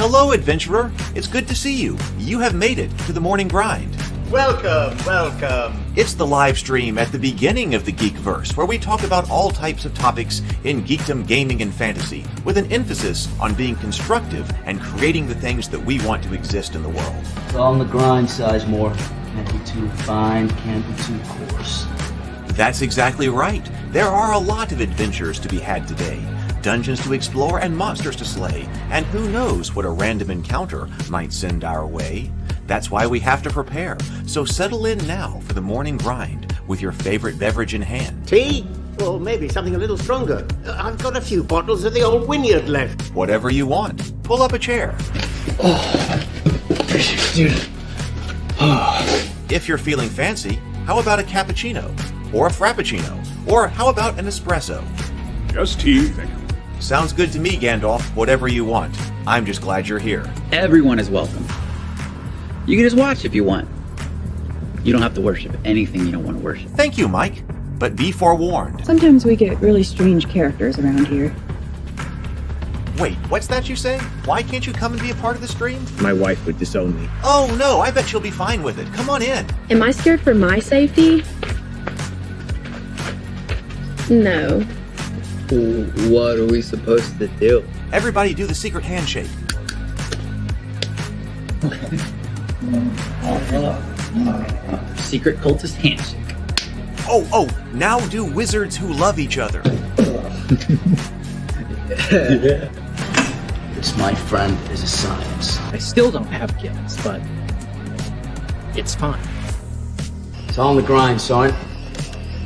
Hello, adventurer. It's good to see you. You have made it to the morning grind. Welcome, welcome. It's the live stream at the beginning of the Geekverse, where we talk about all types of topics in geekdom, gaming, and fantasy, with an emphasis on being constructive and creating the things that we want to exist in the world. It's all on the grind, Sizemore. Can't be too fine, can't be too coarse. That's exactly right. There are a lot of adventures to be had today. Dungeons to explore and monsters to slay, and who knows what a random encounter might send our way. That's why we have to prepare, so settle in now for the morning grind with your favorite beverage in hand. Tea? Or maybe something a little stronger. I've got a few bottles of the old Wynyard left. Whatever you want. Pull up a chair. Dude. If you're feeling fancy, how about a cappuccino? Or a frappuccino? Or how about an espresso? Just tea, thank you. Sounds good to me, Gandalf. Whatever you want. I'm just glad you're here. Everyone is welcome. You can just watch if you want. You don't have to worship anything you don't want to worship. Thank you, Mike. But be forewarned. Sometimes we get really strange characters around here. Wait, what's that you say? Why can't you come and be a part of the stream? My wife would disown me. Oh no, I bet she'll be fine with it. Come on in. Am I scared for my safety? No. What are we supposed to do? Everybody do the secret handshake. Secret cultist handshake. Oh, now do wizards who love each other. This, my friend, is a science. I still don't have gifts, but it's fine. It's all on the grind, son.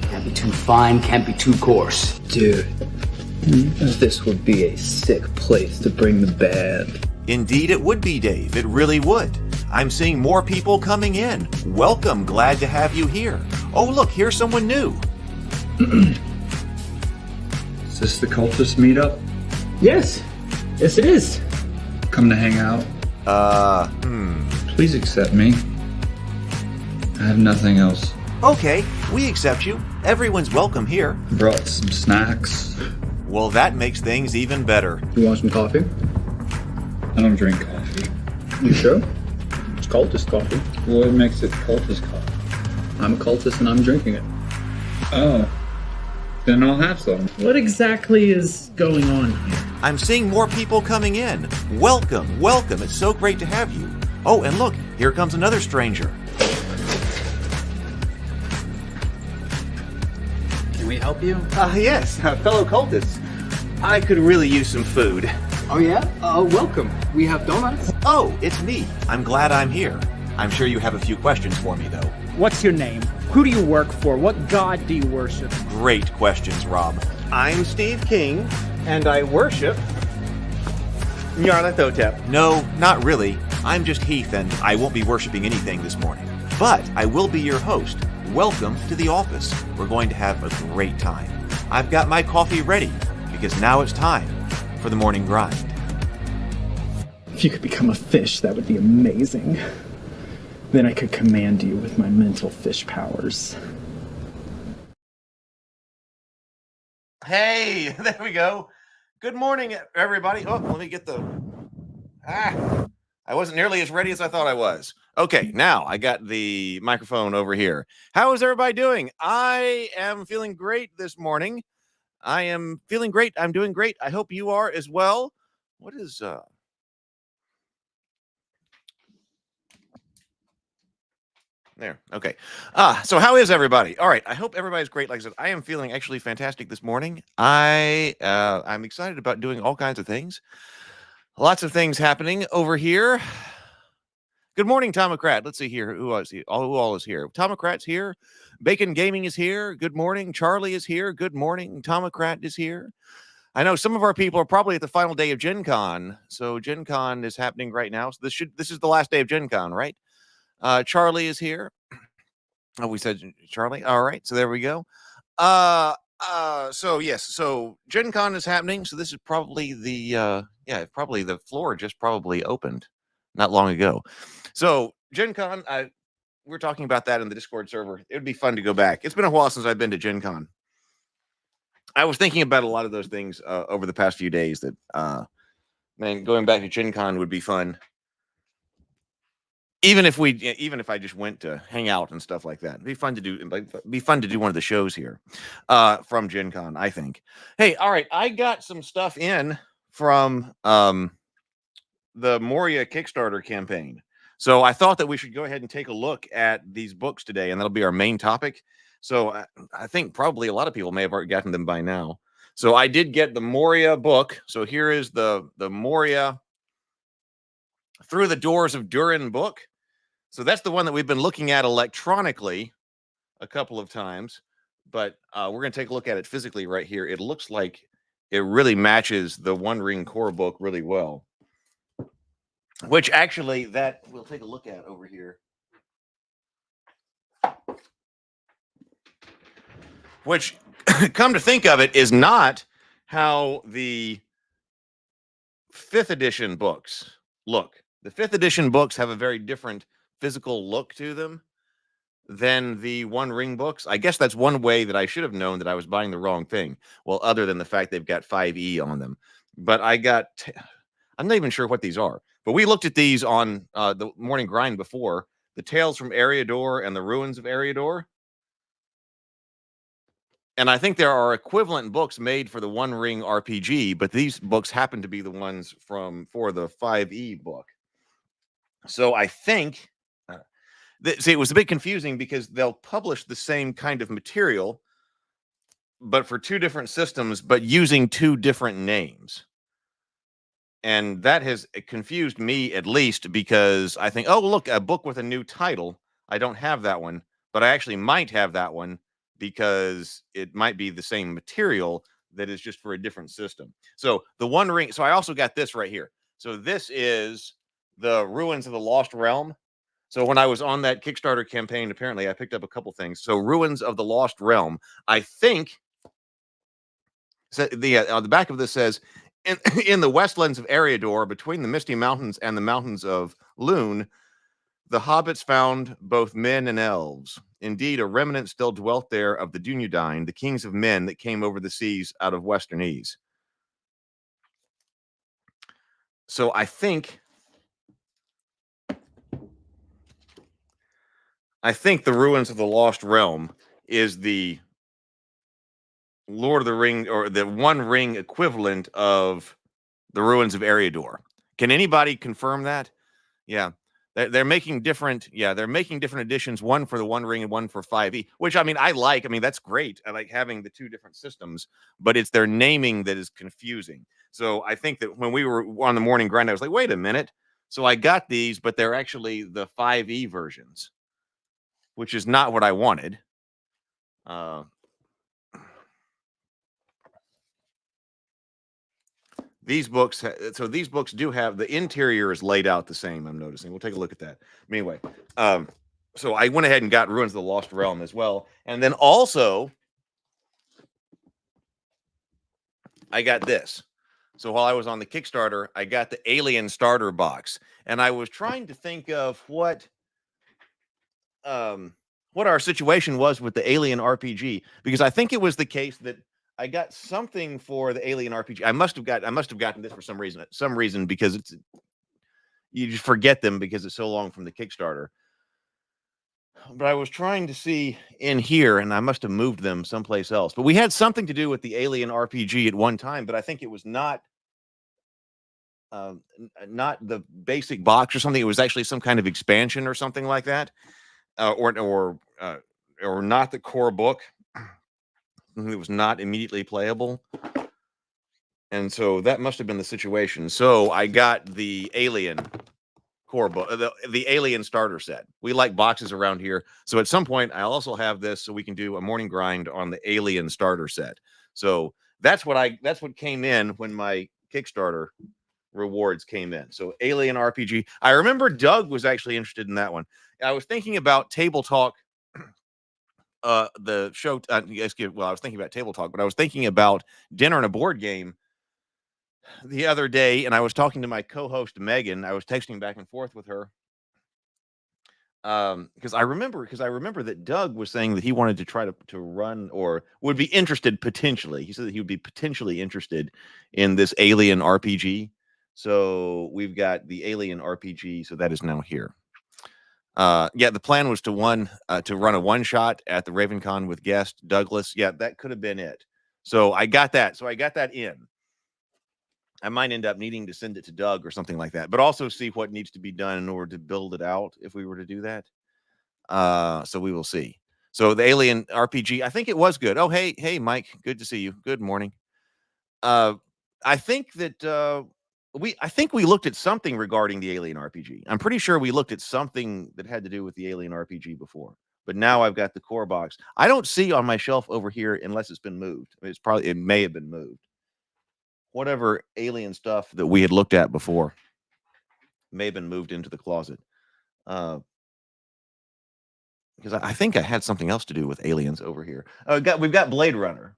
Can't be too fine, can't be too coarse. Dude, this would be a sick place to bring the band. Indeed it would be, Dave. It really would. I'm seeing more people coming in. Welcome, glad to have you here. Oh look, here's someone new. Is this the cultist meetup? Yes it is. Come to hang out? Please accept me. I have nothing else. Okay, we accept you. Everyone's welcome here. Brought some snacks. Well, that makes things even better. You want some coffee? I don't drink coffee. You sure? It's cultist coffee. What makes it cultist coffee? I'm a cultist and I'm drinking it. Oh. Then I'll have some. What exactly is going on here? I'm seeing more people coming in. Welcome. It's so great to have you. Oh, and look, here comes another stranger. Can we help you? Yes, fellow cultists. I could really use some food. Oh yeah? Welcome. We have donuts. Oh, it's me. I'm glad I'm here. I'm sure you have a few questions for me, though. What's your name? Who do you work for? What god do you worship? Great questions, Rob. I'm Steve King, and I worship Nyarlathotep. No, not really. I'm just Heath, and I won't be worshiping anything this morning. But I will be your host. Welcome to the office. We're going to have a great time. I've got my coffee ready, because now it's time for the morning grind. If you could become a fish, that would be amazing. Then I could command you with my mental fish powers. Hey, there we go. Good morning, everybody. Oh, let me get the... I wasn't nearly as ready as I thought I was. Okay, now I got the microphone over here. How is everybody doing? I am feeling great this morning. I am feeling great. I'm doing great. I hope you are as well. What is... There. Okay. So how is everybody? All right. I hope everybody's great. Like I said, I am feeling actually fantastic this morning. I'm excited about doing all kinds of things. Lots of things happening over here. Good morning, Tomocrat. Let's see here. Who all is here? Tomocrat's here. Bacon Gaming is here. Good morning. Charlie is here. Good morning. Tomocrat is here. I know some of our people are probably at the final day of Gen Con. So Gen Con is happening right now. So this is the last day of Gen Con, right? Charlie is here. Oh, we said Charlie. All right. So there we go. So yes. So Gen Con is happening. So this is probably probably the floor just probably opened not long ago. So Gen Con, we're talking about that in the Discord server. It would be fun to go back. It's been a while since I've been to Gen Con. I was thinking about a lot of those things over the past few days that Man, going back to Gen Con would be fun. Even if I just went to hang out and stuff like that, it'd be fun to do. Be fun to do one of the shows here, from Gen Con, I think. Hey, all right, I got some stuff in from the Moria Kickstarter campaign, so I thought that we should go ahead and take a look at these books today, and that'll be our main topic. So I think probably a lot of people may have already gotten them by now. So I did get the Moria book. So here is the Moria Through the Doors of Durin book. So that's the one that we've been looking at electronically a couple of times, but we're going to take a look at it physically right here. It looks like it really matches the One Ring core book really well, which actually that we'll take a look at over here. Which, come to think of it, is not how the 5th edition books look. The 5th edition books have a very different physical look to them than the One Ring books. I guess that's one way that I should have known that I was buying the wrong thing. Well, other than the fact they've got 5e on them. But I'm not even sure what these are. But we looked at these on the Morning Grind before. The Tales from Eriador and the Ruins of Eriador. And I think there are equivalent books made for the One Ring RPG, but these books happen to be the ones for the 5e book. So I think, see, it was a bit confusing because they'll publish the same kind of material, but for 2 different systems, but using 2 different names. And that has confused me, at least, because I think, oh, look, a book with a new title. I don't have that one, but I actually might have that one because it might be the same material that is just for a different system. So the One Ring, so I also got this right here. So this is the Ruins of the Lost Realm. So when I was on that Kickstarter campaign, apparently I picked up a couple things. So Ruins of the Lost Realm, I think, so on the back of this says, in the westlands of Eriador, between the Misty Mountains and the mountains of Lune, the hobbits found both men and elves. Indeed, a remnant still dwelt there of the Dunedain, the kings of men that came over the seas out of Western Ease. So I think the Ruins of the Lost Realm is the Lord of the Ring, or the One Ring equivalent of the Ruins of Eriador. Can anybody confirm that? Yeah. They're making different editions, one for the One Ring and one for 5e, which I mean, that's great. I like having the 2 different systems, but it's their naming that is confusing. So I think that when we were on the Morning Grind, I was like, wait a minute. So I got these, but they're actually the 5e versions, which is not what I wanted. These books, these books do have, the interior is laid out the same, I'm noticing. We'll take a look at that. Anyway, so I went ahead and got Ruins of the Lost Realm as well. And then also, I got this. So while I was on the Kickstarter, I got the Alien Starter Box. And I was trying to think of what our situation was with the Alien RPG, because I think it was the case that I got something for the Alien RPG. I must have gotten this for some reason, because you just forget them because it's so long from the Kickstarter. But I was trying to see in here, and I must have moved them someplace else. But we had something to do with the Alien RPG at one time, but I think it was not the basic box or something. It was actually some kind of expansion or something like that, or not the core book. It was not immediately playable. And so that must have been the situation. So I got the Alien core book, the Alien starter set. We like boxes around here. So at some point, I also have this so we can do a Morning Grind on the Alien starter set. So that's what came in when my Kickstarter rewards came in. So Alien RPG. I remember Doug was actually interested in that one. I was thinking about Table Talk. The show, I was thinking about Table Talk, but I was thinking about Dinner and a Board Game the other day, and I was talking to my co-host Megan. I was texting back and forth with her because I remember that Doug was saying that he wanted to try to run, or would be interested potentially. He said that he would be potentially interested in this Alien RPG So we've got the Alien RPG. So that is now here. Yeah, the plan was to run a one shot at the RavenCon with guest Douglas. Yeah, that could have been it. So I got that. So I got that in. I might end up needing to send it to Doug or something like that, but also see what needs to be done in order to build it out if we were to do that. So we will see. So the Alien RPG, I think it was good. Oh, hey, Mike, good to see you. Good morning. I think that I think we looked at something regarding the Alien RPG. I'm pretty sure we looked at something that had to do with the Alien RPG before. But now I've got the core box. I don't see on my shelf over here unless it's been moved. I mean, it may have been moved. Whatever alien stuff that we had looked at before may have been moved into the closet. Because I think I had something else to do with aliens over here. We've got Blade Runner.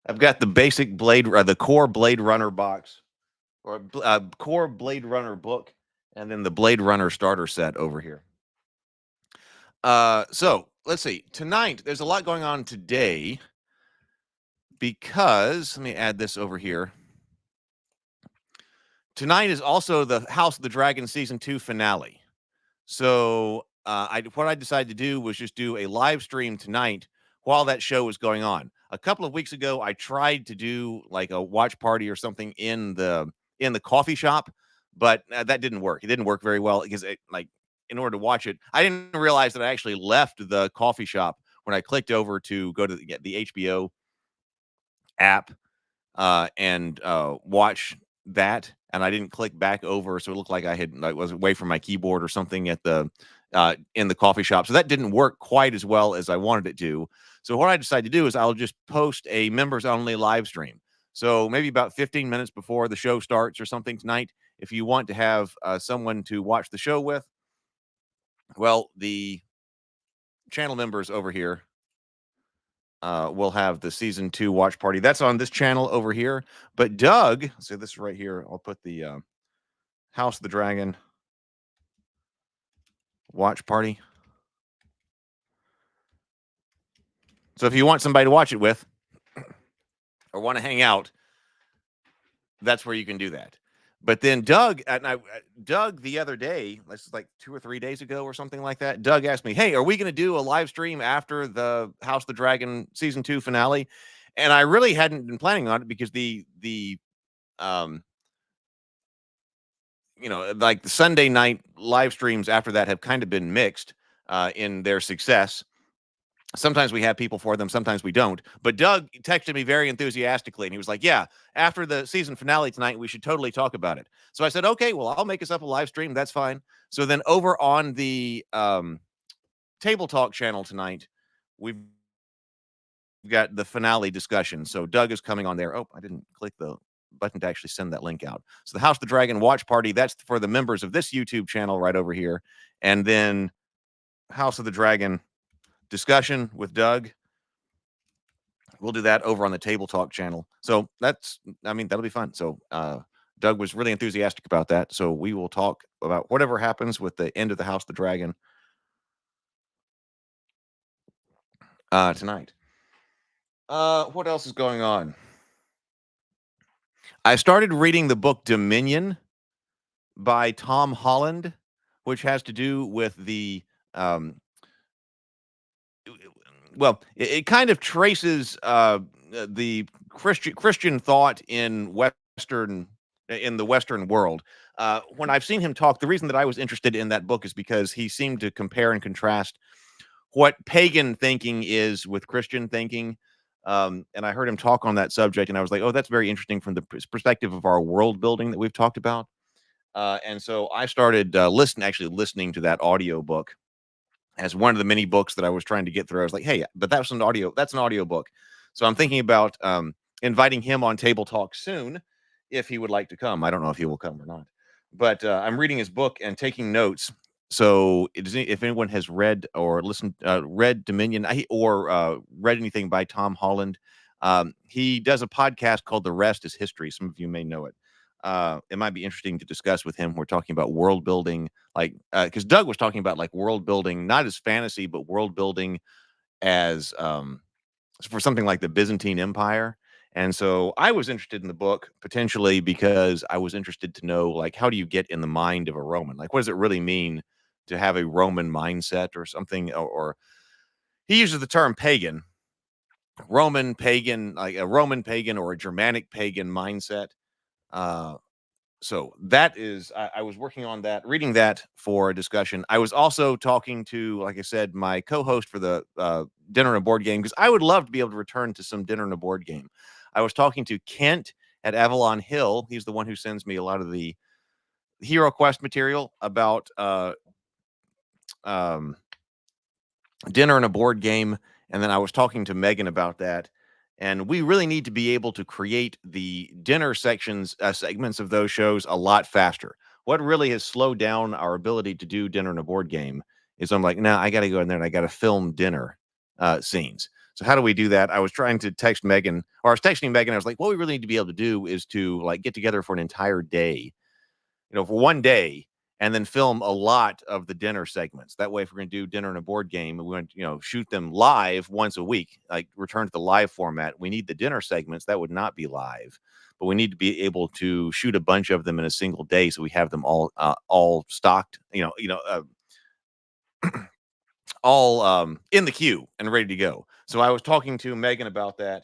I've got the basic the core Blade Runner box, or core Blade Runner book, and then the Blade Runner starter set over here. So let's see. Tonight, there's a lot going on today because let me add this over here. Tonight is also the House of the Dragon season 2 finale. So what I decided to do was just do a live stream tonight while that show was going on. A couple of weeks ago, I tried to do like a watch party or something in the coffee shop, but that didn't work. It didn't work very well because in order to watch it, I didn't realize that I actually left the coffee shop when I clicked over to go to the HBO app and watch that, and I didn't click back over, so it looked like I was away from my keyboard or something at the in the coffee shop. So that didn't work quite as well as I wanted it to. So what I decided to do is I'll just post a members only live stream. So maybe about 15 minutes before the show starts or something tonight, if you want to have someone to watch the show with, well, the channel members over here will have the season 2 watch party. That's on this channel over here. But Doug, so this is right here. I'll put the House of the Dragon watch party. So if you want somebody to watch it with or want to hang out, that's where you can do that. But then Doug the other day, this is like 2 or 3 days ago or something like that, Doug asked me, hey, are we going to do a live stream after the House of the Dragon season 2 finale? And I really hadn't been planning on it because the like the Sunday night live streams after that have kind of been mixed in their success. Sometimes we have people for them, sometimes we don't. But Doug texted me very enthusiastically, and he was like, yeah, after the season finale tonight, we should totally talk about it. So I said, okay, well, I'll make us up a live stream. That's fine. So then over on the Table Talk channel tonight, we've got the finale discussion. So Doug is coming on there. Oh, I didn't click the button to actually send that link out. So the House of the Dragon watch party, that's for the members of this YouTube channel right over here. And then House of the Dragon discussion with Doug, we'll do that over on the Table Talk channel. So that'll be fun. So Doug was really enthusiastic about that. So we will talk about whatever happens with the end of the House of the Dragon tonight. What else is going on? I started reading the book Dominion by Tom Holland, which has to do with the it kind of traces the Christian thought in the Western world. When I've seen him talk, the reason that I was interested in that book is because he seemed to compare and contrast what pagan thinking is with Christian thinking. And I heard him talk on that subject, and I was like, oh, that's very interesting from the perspective of our world building that we've talked about. And so I started listening to that audio book as one of the many books that I was trying to get through. I was like, hey, but that's an audio book. So I'm thinking about inviting him on Table Talk soon if he would like to come. I don't know if he will come or not, but I'm reading his book and taking notes. So if anyone has read or read Dominion or read anything by Tom Holland, he does a podcast called The Rest is History. Some of you may know it. It might be interesting to discuss with him. We're talking about world building, because Doug was talking about like world building, not as fantasy, but world building as for something like the Byzantine Empire. And so I was interested in the book potentially because I was interested to know, like, how do you get in the mind of a Roman? Like, what does it really mean to have a Roman mindset or something? Or he uses the term pagan, Roman pagan, like a Roman pagan or a Germanic pagan mindset. So that is, I was working on that, reading that for a discussion. I was also talking to, like I said, my co-host for the Dinner and a Board Game, because I would love to be able to return to some Dinner and a Board Game. I was talking to Kent at Avalon Hill. He's the one who sends me a lot of the Hero Quest material about Dinner and a Board Game. And then I was talking to Megan about that. And we really need to be able to create the dinner segments of those shows a lot faster. What really has slowed down our ability to do Dinner and a Board Game is I'm like, I got to go in there and I got to film dinner scenes. So how do we do that? I was trying to text Megan, or I was texting Megan. I was like, what we really need to be able to do is to like get together for an entire day, for one day, and then film a lot of the dinner segments. That way, if we're going to do Dinner and a Board Game, we want to, shoot them live once a week, like return to the live format. We need the dinner segments. That would not be live, but we need to be able to shoot a bunch of them in a single day, so we have them all stocked, all in the queue and ready to go. So I was talking to Megan about that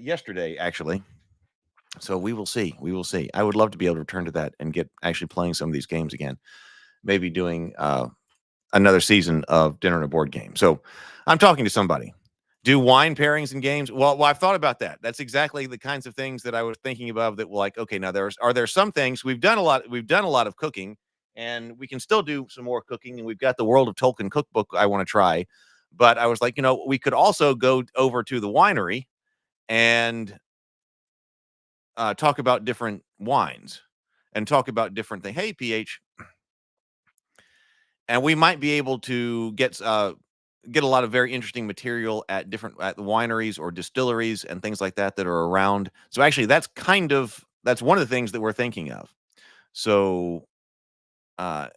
yesterday, actually. So we will see. We will see. I would love to be able to return to that and get actually playing some of these games again. Maybe doing another season of Dinner and a Board Game. So I'm talking to somebody. Do wine pairings in games? Well, I've thought about that. That's exactly the kinds of things that I was thinking about. That like, okay, now are there some things we've done a lot of cooking, and we can still do some more cooking. And we've got the World of Tolkien cookbook I want to try. But I was like, we could also go over to the winery and talk about different wines and talk about different things. Hey, PH. And we might be able to get a lot of very interesting material at the wineries or distilleries and things like that are around. So actually, that's one of the things that we're thinking of. So I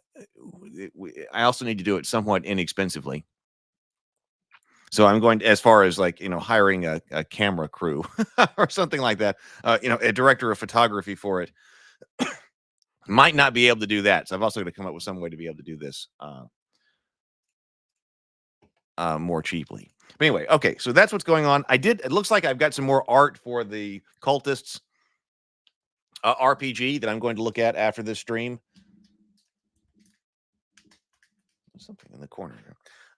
also need to do it somewhat inexpensively. So I'm going to, as far as like, hiring a camera crew or something like that, a director of photography for it. Might not be able to do that. So I've also got to come up with some way to be able to do this more cheaply. But anyway, okay, so that's what's going on. It looks like I've got some more art for the Cultists RPG that I'm going to look at after this stream. There's something in the corner here.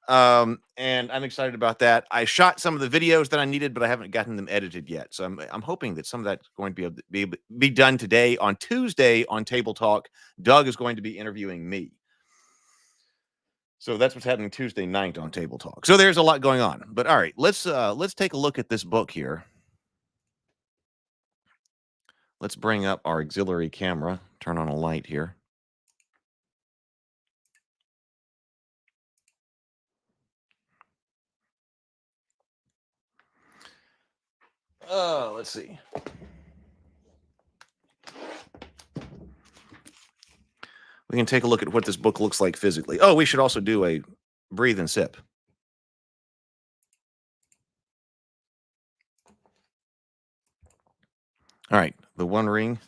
And I'm excited about that. I shot some of the videos that I needed, but I haven't gotten them edited yet. So I'm hoping that some of that's going to be done today. On Tuesday on Table Talk, Doug is going to be interviewing me. So that's what's happening Tuesday night on Table Talk. So there's a lot going on. But all right, let's take a look at this book here. Let's bring up our auxiliary camera. Turn on a light here. Let's see. We can take a look at what this book looks like physically. Oh, we should also do a breathe and sip. All right, the One Ring.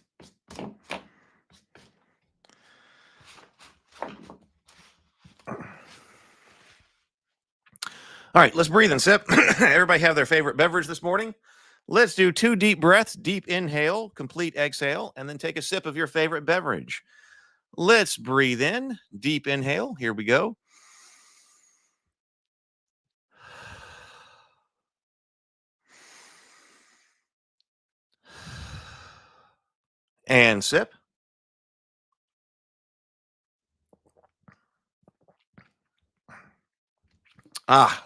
All right, let's breathe and sip. Everybody have their favorite beverage this morning. Let's do 2 deep breaths, deep inhale, complete exhale, and then take a sip of your favorite beverage. Let's breathe in, deep inhale. Here we go. And sip.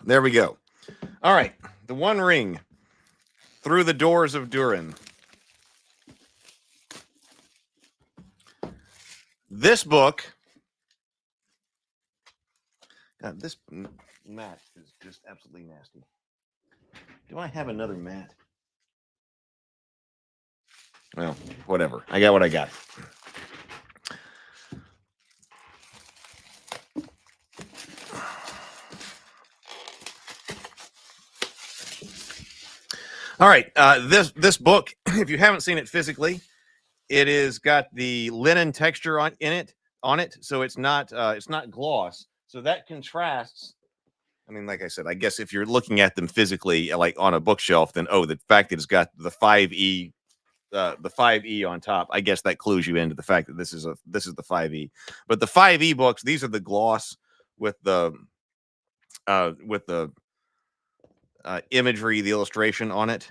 There we go. All right, the One Ring, Through the Doors of Durin. This book, God, this mat is just absolutely nasty. Do I have another mat? Well, whatever. I got what I got. All right, this book, if you haven't seen it physically, it is got the linen texture on it, so it's not gloss. So that contrasts. I mean, like I said, I guess if you're looking at them physically, like on a bookshelf, then the fact that it's got the 5E, the 5E on top, I guess that clues you into the fact that this is the 5E. But the 5E books, these are the gloss with the imagery, the illustration on it.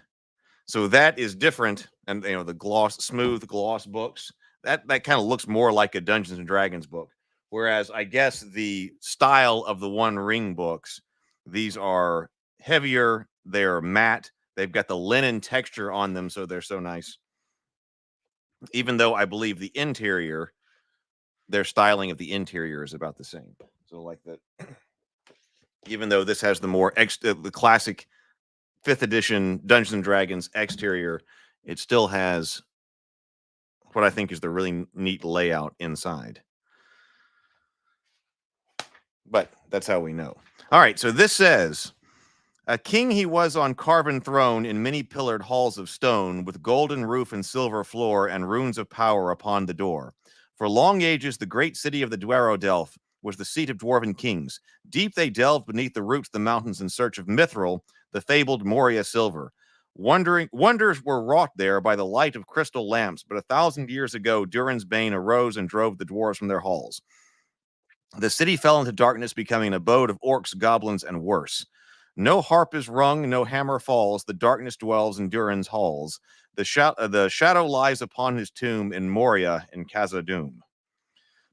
So that is different, and the smooth gloss books that kind of looks more like a Dungeons and Dragons book. Whereas I guess the style of the One Ring books, these are heavier, they're matte, they've got the linen texture on them, so they're so nice. Even though I believe the interior, their styling of the interior is about the same. So like that, even though this has the more the classic 5th edition Dungeons and Dragons exterior, it still has what I think is the really neat layout inside. But that's how we know. All right, so this says, a king he was on carven throne in many pillared halls of stone, with golden roof and silver floor and runes of power upon the door. For long ages, the great city of the Dwerodelf was the seat of dwarven kings. Deep they delved beneath the roots of the mountains in search of Mithril, the fabled Moria silver. Wonders were wrought there by the light of crystal lamps, but 1,000 years ago, Durin's bane arose and drove the dwarves from their halls. The city fell into darkness, becoming an abode of orcs, goblins, and worse. No harp is rung, no hammer falls. The darkness dwells in Durin's halls. The shadow lies upon his tomb in Moria in Khazad-dûm.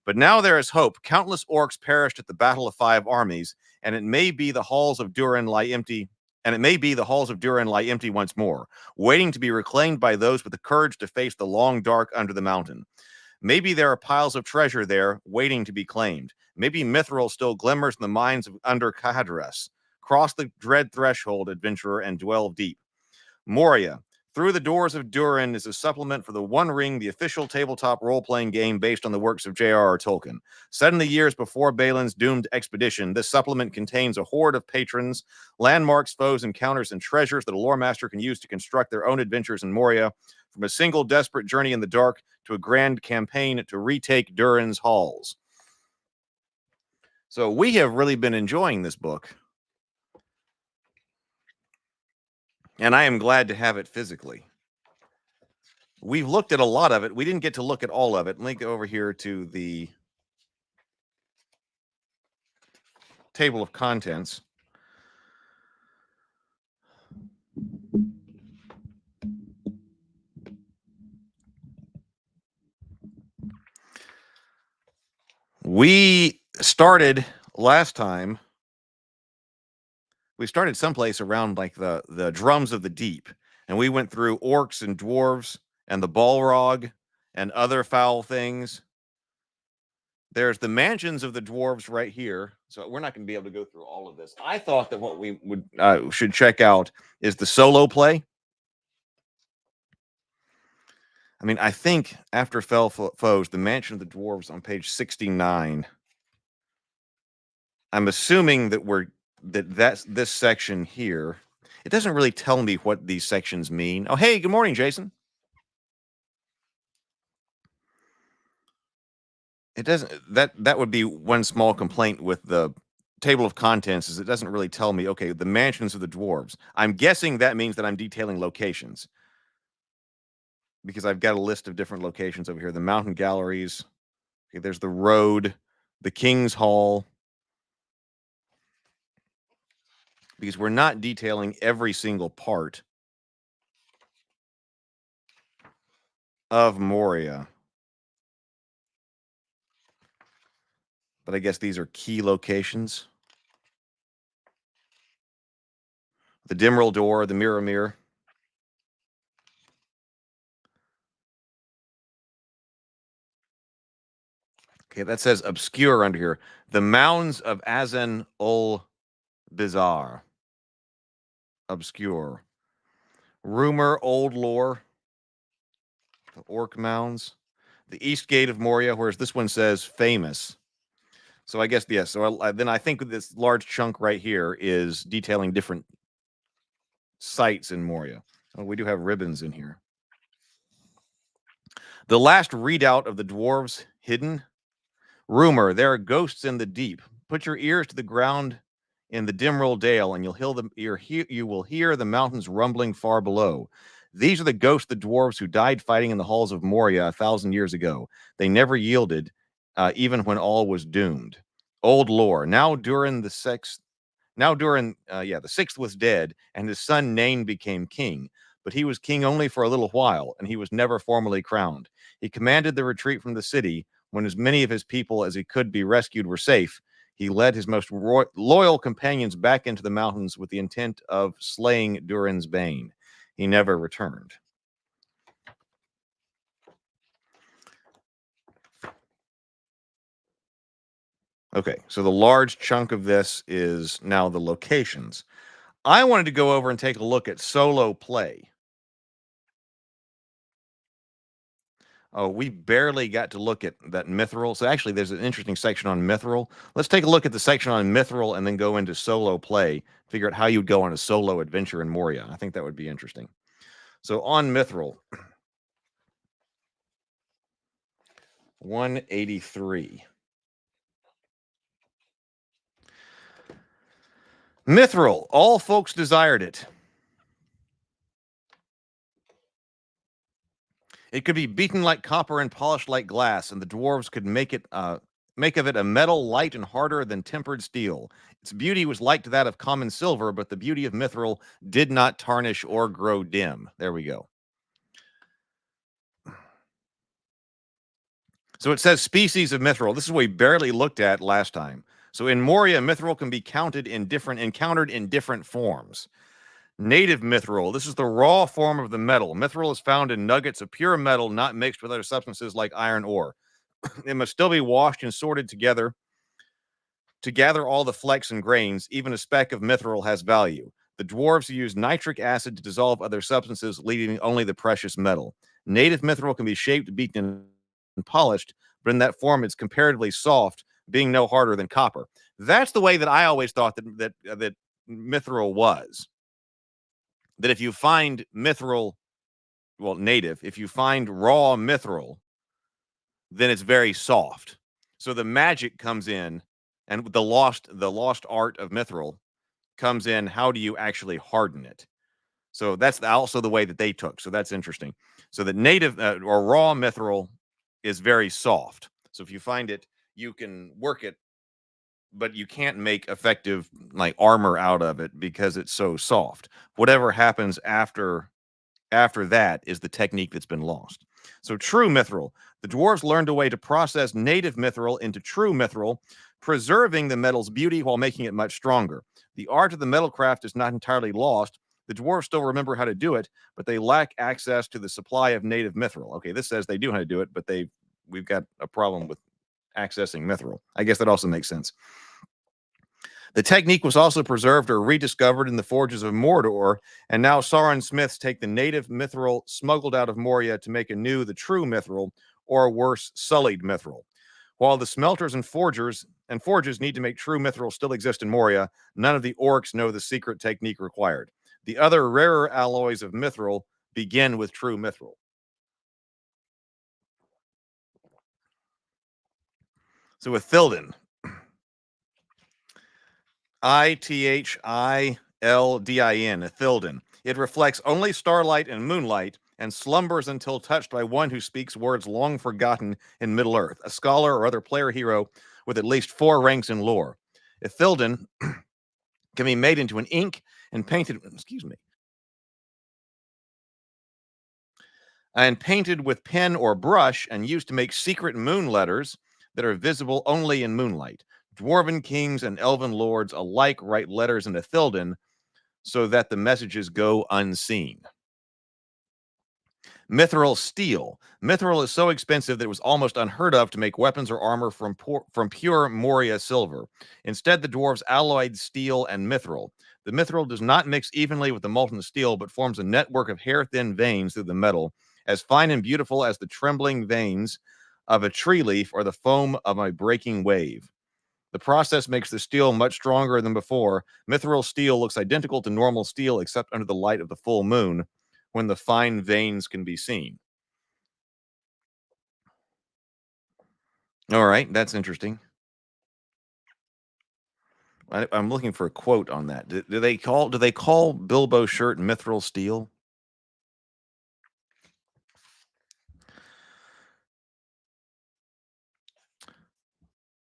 But now there is hope. Countless orcs perished at the Battle of 5 Armies, and it may be the halls of Durin lie empty. And it may be the halls of Durin lie empty once more, waiting to be reclaimed by those with the courage to face the long dark under the mountain. Maybe there are piles of treasure there waiting to be claimed. Maybe Mithril still glimmers in the mines of under Khadras. Cross the dread threshold, adventurer, and dwell deep. Moria. Through the Doors of Durin is a supplement for the One Ring, the official tabletop role-playing game based on the works of J.R.R. Tolkien. Set in the years before Balin's doomed expedition, this supplement contains a horde of patrons, landmarks, foes, encounters, and treasures that a lore master can use to construct their own adventures in Moria, from a single desperate journey in the dark to a grand campaign to retake Durin's halls. So we have really been enjoying this book. And I am glad to have it physically. We've looked at a lot of it. We didn't get to look at all of it. Let me go over here to the table of contents. We started last time. We started someplace around like the drums of the deep, and we went through orcs and dwarves and the Balrog and other foul things. There's the mansions of the dwarves right here, so we're not going to be able to go through all of this. I thought that what we should check out is the solo play. I mean, I think after Fell Foes, the Mansion of the Dwarves on page 69. I'm assuming that that's this section here. It doesn't really tell me what these sections mean. Oh, hey, good morning, Jason. It doesn't. That would be one small complaint with the table of contents, is it doesn't really tell me, okay, the mansions of the dwarves. I'm guessing that means that I'm detailing locations, because I've got a list of different locations over here. The mountain galleries. Okay, there's the road, the King's Hall. Because we're not detailing every single part of Moria. But I guess these are key locations. The Dimril Door, the Mirror. Okay, that says obscure under here. The Mounds of Azen ul Bizarre. Obscure. Rumor, old lore. The Orc Mounds. The East Gate of Moria, whereas this one says famous. So I guess, yes. So then I think this large chunk right here is detailing different sites in Moria. Oh, we do have ribbons in here. The last redoubt of the dwarves hidden. Rumor, there are ghosts in the deep. Put your ears to the ground in the Dimril Dale, and you will hear the mountains rumbling far below. These are the ghosts of the dwarves who died fighting in the halls of Moria 1,000 years ago. They never yielded, even when all was doomed. Old lore. Now Durin the sixth was dead, and his son Nain became king. But he was king only for a little while, and he was never formally crowned. He commanded the retreat from the city. When as many of his people as he could be rescued were safe, he led his most loyal companions back into the mountains with the intent of slaying Durin's bane. He never returned. Okay, so the large chunk of this is now the locations. I wanted to go over and take a look at solo play. Oh, we barely got to look at that Mithril. So actually, there's an interesting section on Mithril. Let's take a look at the section on Mithril and then go into solo play, figure out how you'd go on a solo adventure in Moria. I think that would be interesting. So on Mithril, 183. Mithril, all folks desired it. It could be beaten like copper and polished like glass, and the dwarves could make of it a metal light and harder than tempered steel. Its beauty was like to that of common silver, but the beauty of Mithril did not tarnish or grow dim. There we go. So it says species of Mithril. This is what we barely looked at last time. So in Moria, Mithril can be encountered in different forms. Native Mithril. This is the raw form of the metal. Mithril is found in nuggets of pure metal, not mixed with other substances like iron ore. It must still be washed and sorted together to gather all the flecks and grains. Even a speck of mithril has value. The dwarves use nitric acid to dissolve other substances, leaving only the precious metal. Native mithril can be shaped, beaten, and polished, but in that form it's comparatively soft, being no harder than copper. That's the way that I always thought that mithril was. That if you find mithril, well, native, if you find raw mithril, then it's very soft. So the magic comes in, and the lost art of mithril comes in. How do you actually harden it? So that's also the way that they took. So that's interesting. So the native or raw mithril is very soft. So if you find it, you can work it, but you can't make effective like armor out of it because it's so soft. Whatever happens after that is the technique that's been lost. So true mithril. The dwarves learned a way to process native mithril into true mithril, preserving the metal's beauty while making it much stronger. The art of the metalcraft is not entirely lost. The dwarves still remember how to do it, but they lack access to the supply of native mithril. Okay, this says they do how to do it, but we've got a problem with accessing mithril. I guess that also makes sense. The technique was also preserved or rediscovered in the forges of Mordor, and now Sauron smiths take the native mithril smuggled out of Moria to make anew the true mithril, or worse, sullied mithril. While the smelters and forges need to make true mithril still exist in Moria, none of the orcs know the secret technique required. The other rarer alloys of mithril begin with true mithril. So with Thildin, Ithildin, Thildin. It reflects only starlight and moonlight and slumbers until touched by one who speaks words long forgotten in Middle-earth, a scholar or other player hero with at least 4 ranks in lore. Ithildin can be made into an ink and painted, with pen or brush and used to make secret moon letters that are visible only in moonlight. Dwarven kings and elven lords alike write letters in Ithildin so that the messages go unseen. Mithril steel. Mithril is so expensive that it was almost unheard of to make weapons or armor from pure Moria silver. Instead, the dwarves alloyed steel and mithril. The mithril does not mix evenly with the molten steel, but forms a network of hair-thin veins through the metal, as fine and beautiful as the trembling veins of a tree leaf or the foam of a breaking wave. The process makes the steel much stronger than before. Mithril steel looks identical to normal steel except under the light of the full moon, when the fine veins can be seen. All right, that's interesting. I'm looking for a quote on that. Do they call Bilbo's shirt mithril steel?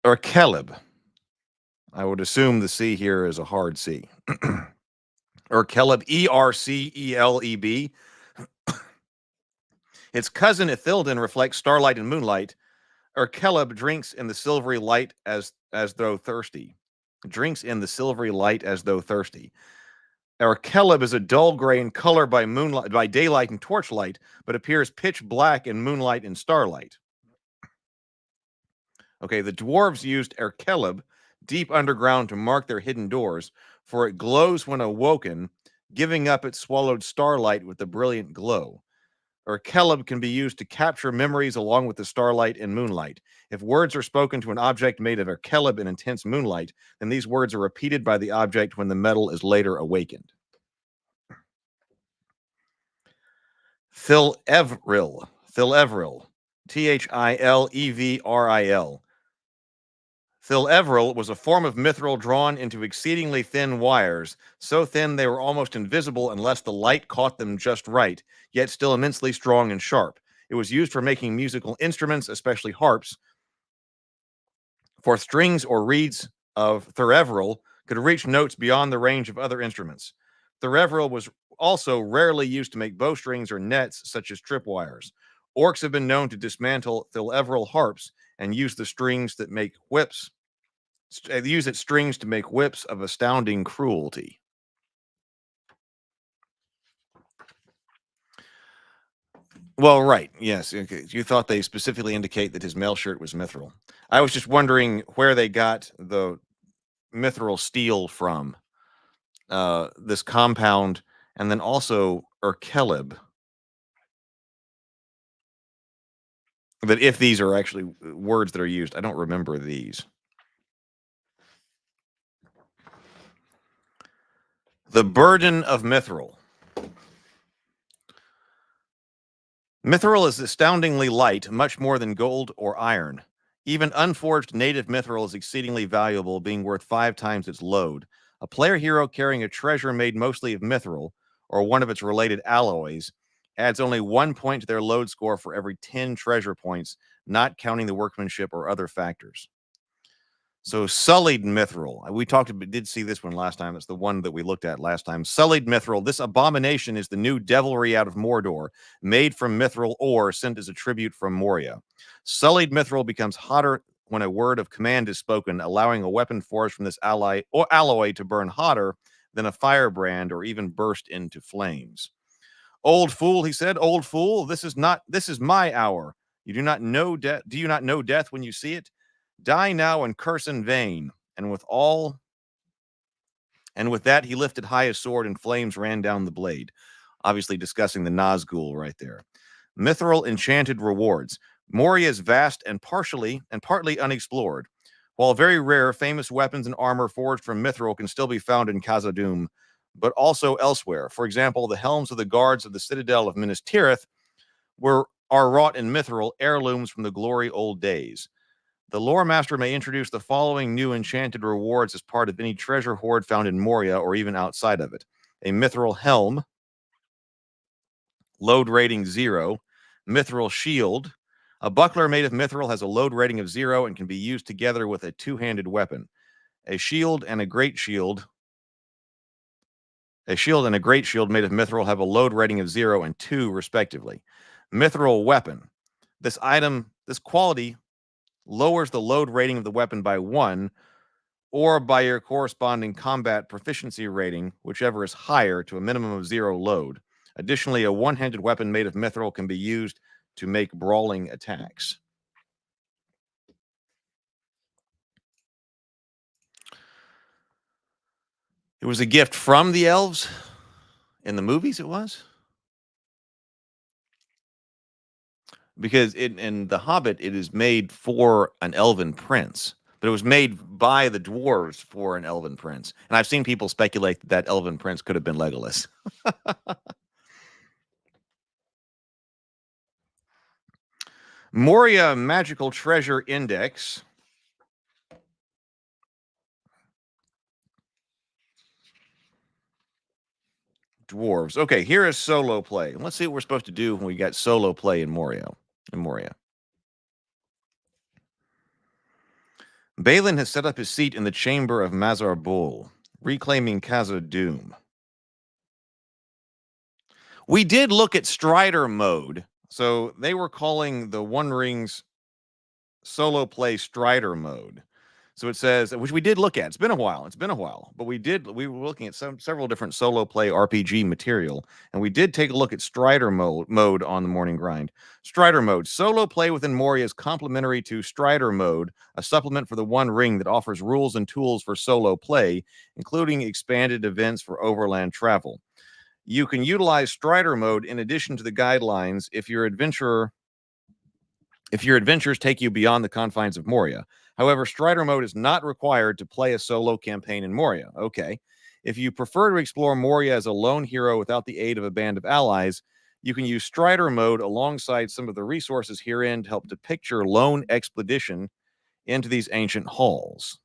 Or Keleb. I would assume the C here is a hard C. Or Keleb, Erceleb. Its cousin Ithilden reflects starlight and moonlight. Or Keleb drinks in the silvery light as though thirsty. Drinks in the silvery light as though thirsty. Or Keleb is a dull gray in color by daylight and torchlight, but appears pitch black in moonlight and starlight. Okay, the dwarves used Erkeleb deep underground to mark their hidden doors, for it glows when awoken, giving up its swallowed starlight with a brilliant glow. Erkeleb can be used to capture memories along with the starlight and moonlight. If words are spoken to an object made of Erkeleb in intense moonlight, then these words are repeated by the object when the metal is later awakened. Thilevril. Thilevril. Thilevril was a form of mithril drawn into exceedingly thin wires, so thin they were almost invisible unless the light caught them just right, yet still immensely strong and sharp. It was used for making musical instruments, especially harps. For strings or reeds of Thilevril could reach notes beyond the range of other instruments. Thilevril was also rarely used to make bowstrings or nets, such as tripwires. Orcs have been known to dismantle Thilevril harps and use the strings that make whips. Use its strings to make whips of astounding cruelty. Well, right. Yes. Okay. You thought they specifically indicate that his mail shirt was mithril. I was just wondering where they got the mithril steel from, this compound, and then also Erkeleb. But if these are actually words that are used, I don't remember these. The burden of mithril. Mithril is astoundingly light, much more than gold or iron. Even unforged native mithril is exceedingly valuable, being worth 5 times its load. A player hero carrying a treasure made mostly of mithril, or one of its related alloys, adds only 1 point to their load score for every 10 treasure points, not counting the workmanship or other factors. So sullied mithril. We did see this one last time. It's the one that we looked at last time. Sullied mithril. This abomination is the new devilry out of Mordor, made from mithril ore sent as a tribute from Moria. Sullied mithril becomes hotter when a word of command is spoken, allowing a weapon forged from this alloy to burn hotter than a firebrand or even burst into flames. Old fool, he said. Old fool, this is my hour. You do not know death. Do you not know death when you see it? Die now and curse in vain. And with that, he lifted high his sword, and flames ran down the blade. Obviously discussing the Nazgul right there. Mithril enchanted rewards. Moria is vast and partly unexplored. While very rare, famous weapons and armor forged from mithril can still be found in Khazad-dûm, but also elsewhere. For example, the helms of the guards of the citadel of Minas Tirith are wrought in mithril, heirlooms from the glory old days. The lore master may introduce the following new enchanted rewards as part of any treasure hoard found in Moria or even outside of it. A mithril helm, load rating 0, mithril shield. A buckler made of mithril has a load rating of 0 and can be used together with a two-handed weapon. A shield and a great shield made of mithril have a load rating of 0 and 2, respectively. Mithril weapon. This quality lowers the load rating of the weapon by 1, or by your corresponding combat proficiency rating, whichever is higher, to a minimum of 0 load. Additionally, a one-handed weapon made of mithril can be used to make brawling attacks. It was a gift from the elves. In the movies, it was. Because in The Hobbit, it is made for an elven prince. But it was made by the dwarves for an elven prince. And I've seen people speculate that elven prince could have been Legolas. Moria Magical Treasure Index. Dwarves. Okay, here is solo play. Let's see what we're supposed to do when we got solo play in Moria. Balin has set up his seat in the chamber of Mazar Bul, reclaiming Khazad-dûm. We did look at Strider mode. So they were calling the One Rings solo play Strider mode. So it says, which we did look at. It's been a while, but we were looking at several different solo play RPG material, and we did take a look at Strider mode on the morning grind. Strider mode, solo play within Moria is complementary to Strider mode, a supplement for the One Ring that offers rules and tools for solo play, including expanded events for overland travel. You can utilize Strider mode in addition to the guidelines if your adventures take you beyond the confines of Moria. However, Strider mode is not required to play a solo campaign in Moria. Okay. If you prefer to explore Moria as a lone hero without the aid of a band of allies, you can use Strider mode alongside some of the resources herein to help depict your lone expedition into these ancient halls.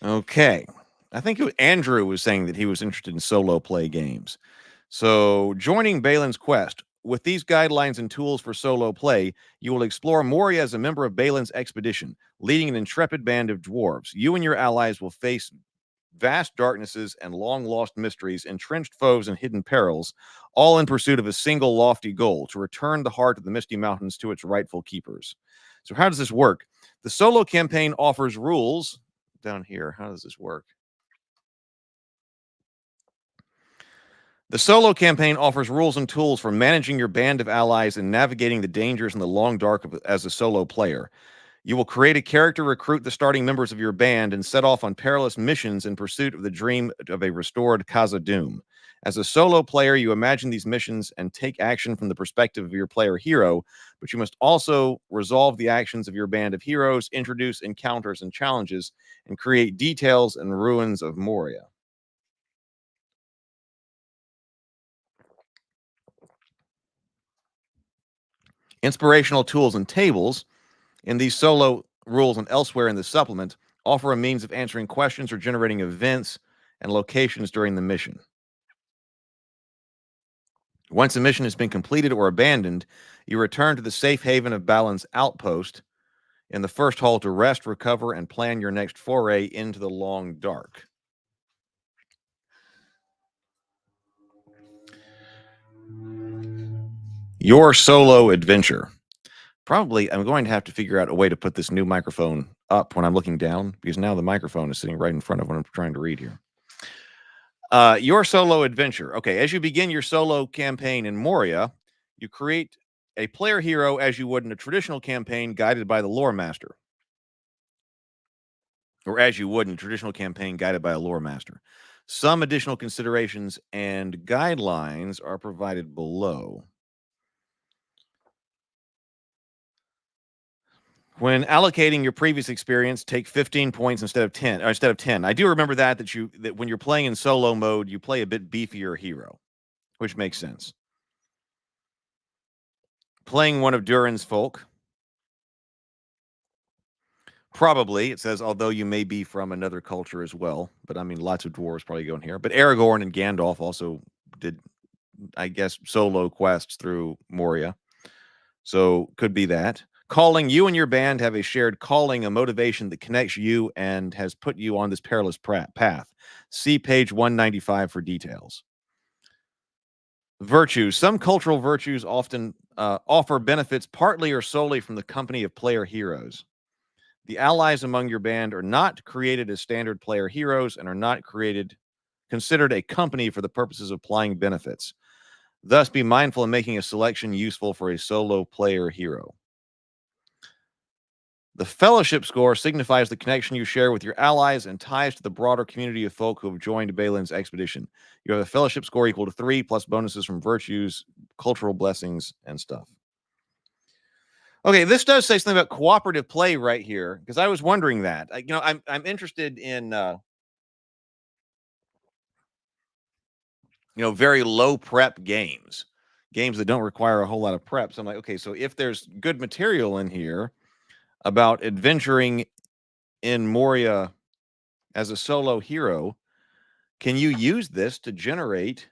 Okay. I think Andrew was saying that he was interested in solo play games. So, joining Balin's quest. With these guidelines and tools for solo play, you will explore Moria as a member of Balin's expedition, leading an intrepid band of dwarves. You and your allies will face vast darknesses and long-lost mysteries, entrenched foes and hidden perils, all in pursuit of a single lofty goal, to return the heart of the Misty Mountains to its rightful keepers. So how does this work? The solo campaign offers rules. Down here, how does this work? The solo campaign offers rules and tools for managing your band of allies and navigating the dangers in the long dark as a solo player. You will create a character, recruit the starting members of your band, and set off on perilous missions in pursuit of the dream of a restored Khazad-dûm. As a solo player, you imagine these missions and take action from the perspective of your player hero, but you must also resolve the actions of your band of heroes, introduce encounters and challenges, and create details and ruins of Moria. Inspirational tools and tables in these solo rules and elsewhere in the supplement offer a means of answering questions or generating events and locations during the mission. Once a mission has been completed or abandoned, you return to the safe haven of Balin's outpost in the first hall to rest, recover, and plan your next foray into the long dark. Your solo adventure. Probably, I'm going to have to figure out a way to put this new microphone up when I'm looking down, because now the microphone is sitting right in front of what I'm trying to read here. Your solo adventure. Okay, as you begin your solo campaign in Moria, you create a player hero as you would in a traditional campaign guided by the lore master. Or as you would in a traditional campaign guided by a lore master. Some additional considerations and guidelines are provided below. When allocating your previous experience, take 15 points instead of 10. I do remember that when you're playing in solo mode, you play a bit beefier hero, which makes sense. Playing one of Durin's folk. Probably, it says, although you may be from another culture as well. But I mean, lots of dwarves probably go in here. But Aragorn and Gandalf also did, I guess, solo quests through Moria. So could be that. Calling. You and your band have a shared calling, a motivation that connects you and has put you on this perilous path. See page 195 for details. Virtues. Some cultural virtues often offer benefits partly or solely from the company of player heroes. The allies among your band are not created as standard player heroes and are not considered a company for the purposes of applying benefits. Thus, be mindful in making a selection useful for a solo player hero. The fellowship score signifies the connection you share with your allies and ties to the broader community of folk who have joined Balin's expedition. You have a fellowship score equal to 3 plus bonuses from virtues, cultural blessings, and stuff. Okay, this does say something about cooperative play right here, because I was wondering that. I'm interested in very low prep games games that don't require a whole lot of prep. So I'm like, okay, so if there's good material in here about adventuring in Moria as a solo hero, can you use this to generate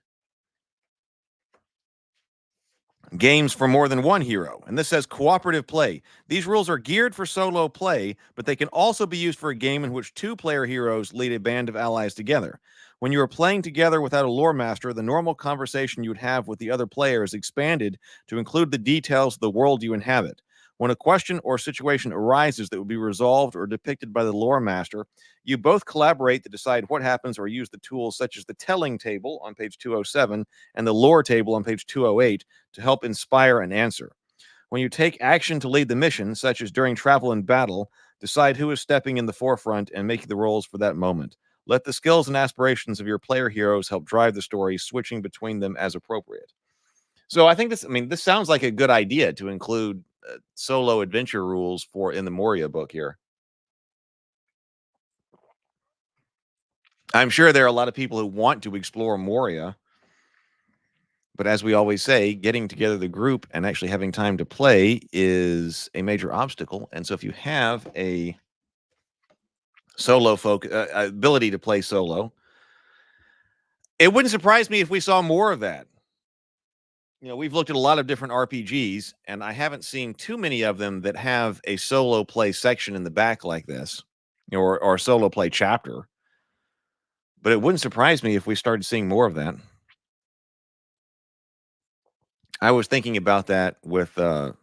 games for more than one hero? And this says cooperative play. These rules are geared for solo play, but they can also be used for a game in which two-player heroes lead a band of allies together. When you are playing together without a lore master, the normal conversation you would have with the other player is expanded to include the details of the world you inhabit. When a question or situation arises that would be resolved or depicted by the lore master, you both collaborate to decide what happens or use the tools such as the telling table on page 207 and the lore table on page 208 to help inspire an answer. When you take action to lead the mission, such as during travel and battle, decide who is stepping in the forefront and making the roles for that moment. Let the skills and aspirations of your player heroes help drive the story, switching between them as appropriate. So I think this sounds like a good idea to include solo adventure rules for in the Moria book here. I'm sure there are a lot of people who want to explore Moria, but as we always say, getting together the group and actually having time to play is a major obstacle. And so if you have a solo ability to play solo, it wouldn't surprise me if we saw more of that. You know, we've looked at a lot of different RPGs, and I haven't seen too many of them that have a solo play section in the back like this, you know, or a solo play chapter. But it wouldn't surprise me if we started seeing more of that. I was thinking about that with the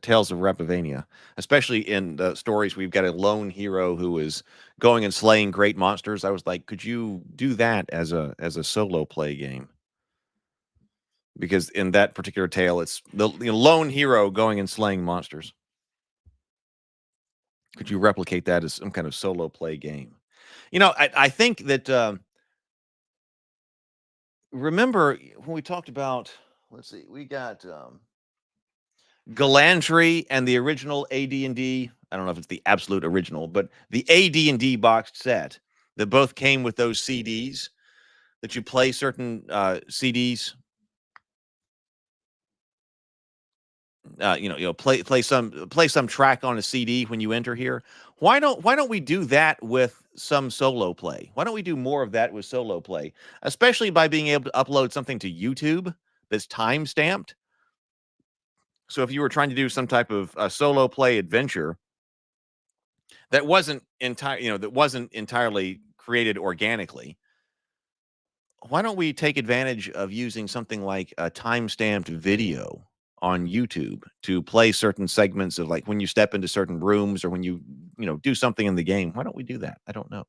Tales of Rapavania, especially in the stories we've got a lone hero who is going and slaying great monsters. I was like, could you do that as a solo play game? Because in that particular tale, it's the lone hero going and slaying monsters. Could you replicate that as some kind of solo play game? You know, I think that remember when we talked about, let's see, we got Galantry and the original AD&D. I don't know if it's the absolute original, but the AD&D boxed set that both came with those CDs that you play certain CDs. Play some track on a CD when you enter here. Why don't we do that with some solo play? Why don't we do more of that with solo play, especially by being able to upload something to YouTube that's time stamped? So if you were trying to do some type of solo play adventure that wasn't entirely created organically, why don't we take advantage of using something like a time-stamped video on YouTube to play certain segments of, like, when you step into certain rooms or when you do something in the game? Why don't we do that? I don't know.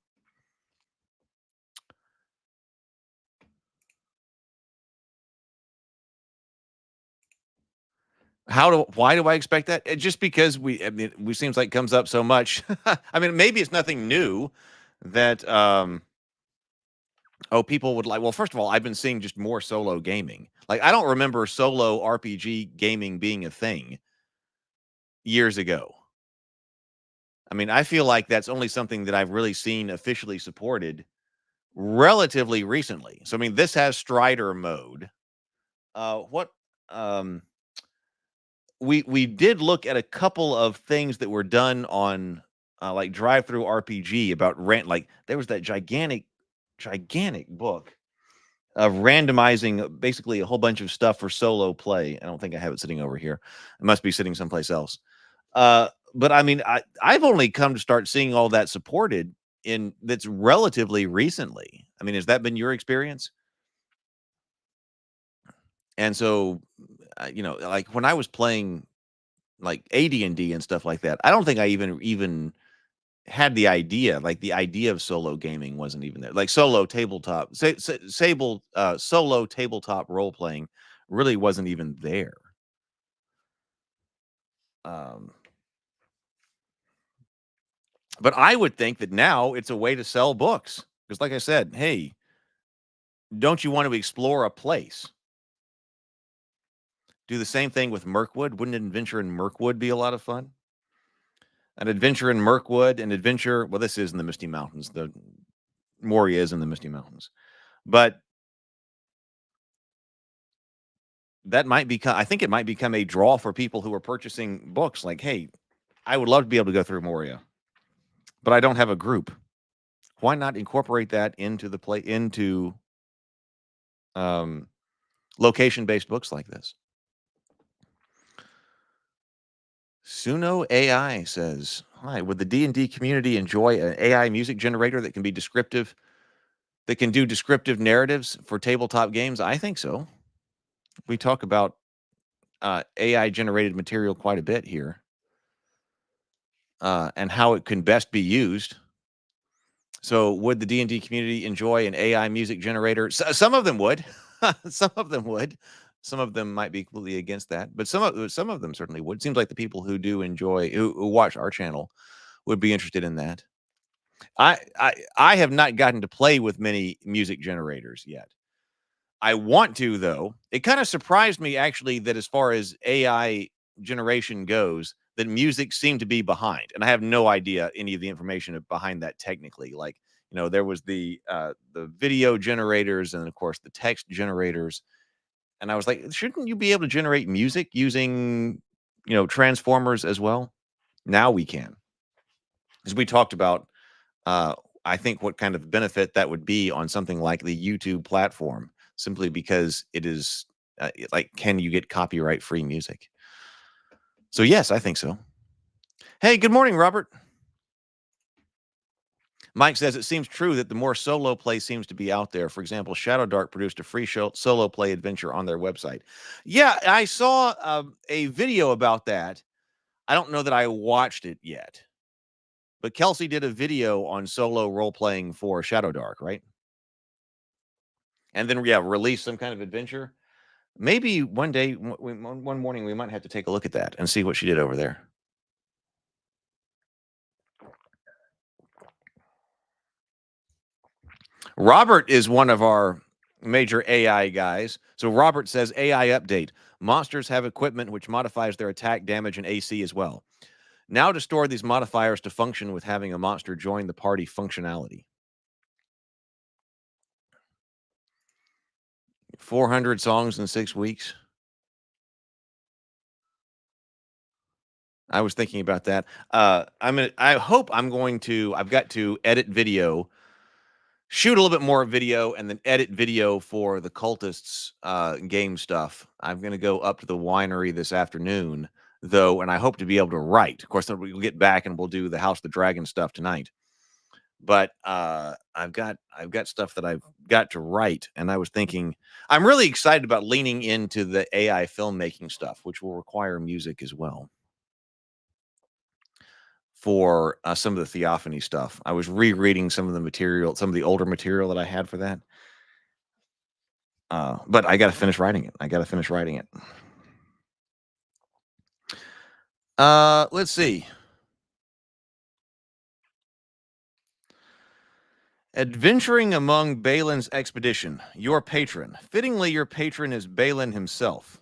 Why do I expect that? Just because we seems like it comes up so much. I mean, maybe it's nothing new that people would like. Well, first of all, I've been seeing just more solo gaming. Like, I don't remember solo RPG gaming being a thing years ago. I mean, I feel like that's only something that I've really seen officially supported relatively recently. So, I mean, this has Strider mode. We did look at a couple of things that were done on like Drive-Through RPG about like there was that gigantic book of randomizing basically a whole bunch of stuff for solo play. I don't think I have it sitting over here. It must be sitting someplace else. But I mean, I've only come to start seeing all that supported that's relatively recently. I mean, has that been your experience? And so, like when I was playing like AD&D and stuff like that, I don't think I even had the idea. Like, the idea of solo gaming wasn't even there. Like solo tabletop, solo tabletop role playing really wasn't even there. But I would think that now it's a way to sell books. Because like I said, hey, don't you want to explore a place? Do the same thing with Mirkwood. Wouldn't an adventure in Mirkwood be a lot of fun? An adventure in Mirkwood, well, this is in the Misty Mountains. The Moria is in the Misty Mountains. But that might become, I think it might become a draw for people who are purchasing books. Like, hey, I would love to be able to go through Moria, but I don't have a group. Why not incorporate that into the into location-based books like this? Suno AI says, "Hi, would the D&D community enjoy an AI music generator that can be descriptive, that can do descriptive narratives for tabletop games?" I think so. We talk about AI generated material quite a bit here, and how it can best be used. So, would the D&D community enjoy an AI music generator? Some of them would. Some of them would. Some of them might be completely against that, but some of them certainly would. Seems like the people who do enjoy, who watch our channel, would be interested in that. I have not gotten to play with many music generators yet. I want to, though. It kind of surprised me, actually, that as far as AI generation goes, that music seemed to be behind, and I have no idea any of the information behind that technically. Like, there was the video generators, and of course the text generators, and I was like, shouldn't you be able to generate music using transformers as well? Now we can, as we talked about. I think what kind of benefit that would be on something like the YouTube platform, simply because it is like, can you get copyright free music? So yes, I think so. Hey, good morning, Robert. Mike says, it seems true that the more solo play seems to be out there. For example, Shadow Dark produced a free solo play adventure on their website. Yeah, I saw a video about that. I don't know that I watched it yet. But Kelsey did a video on solo role-playing for Shadow Dark, right? And then, release some kind of adventure. Maybe one day, one morning, we might have to take a look at that and see what she did over there. Robert is one of our major AI guys. So Robert says, AI update. Monsters have equipment which modifies their attack, damage, and AC as well. Now to store these modifiers to function with having a monster join the party functionality. 400 songs in 6 weeks. I was thinking about that. I've got to edit video, shoot a little bit more video, and then edit video for the Cultists game stuff. I'm going to go up to the winery this afternoon, though, and I hope to be able to write. Of course, then we'll get back and we'll do the House of the Dragon stuff tonight. But I've got stuff that I've got to write, and I was thinking I'm really excited about leaning into the AI filmmaking stuff, which will require music as well. For some of the Theophany stuff, I was rereading some of the material, some of the older material that I had for that. But I got to finish writing it. Let's see. Adventuring among Balin's expedition, your patron. Fittingly, your patron is Balin himself,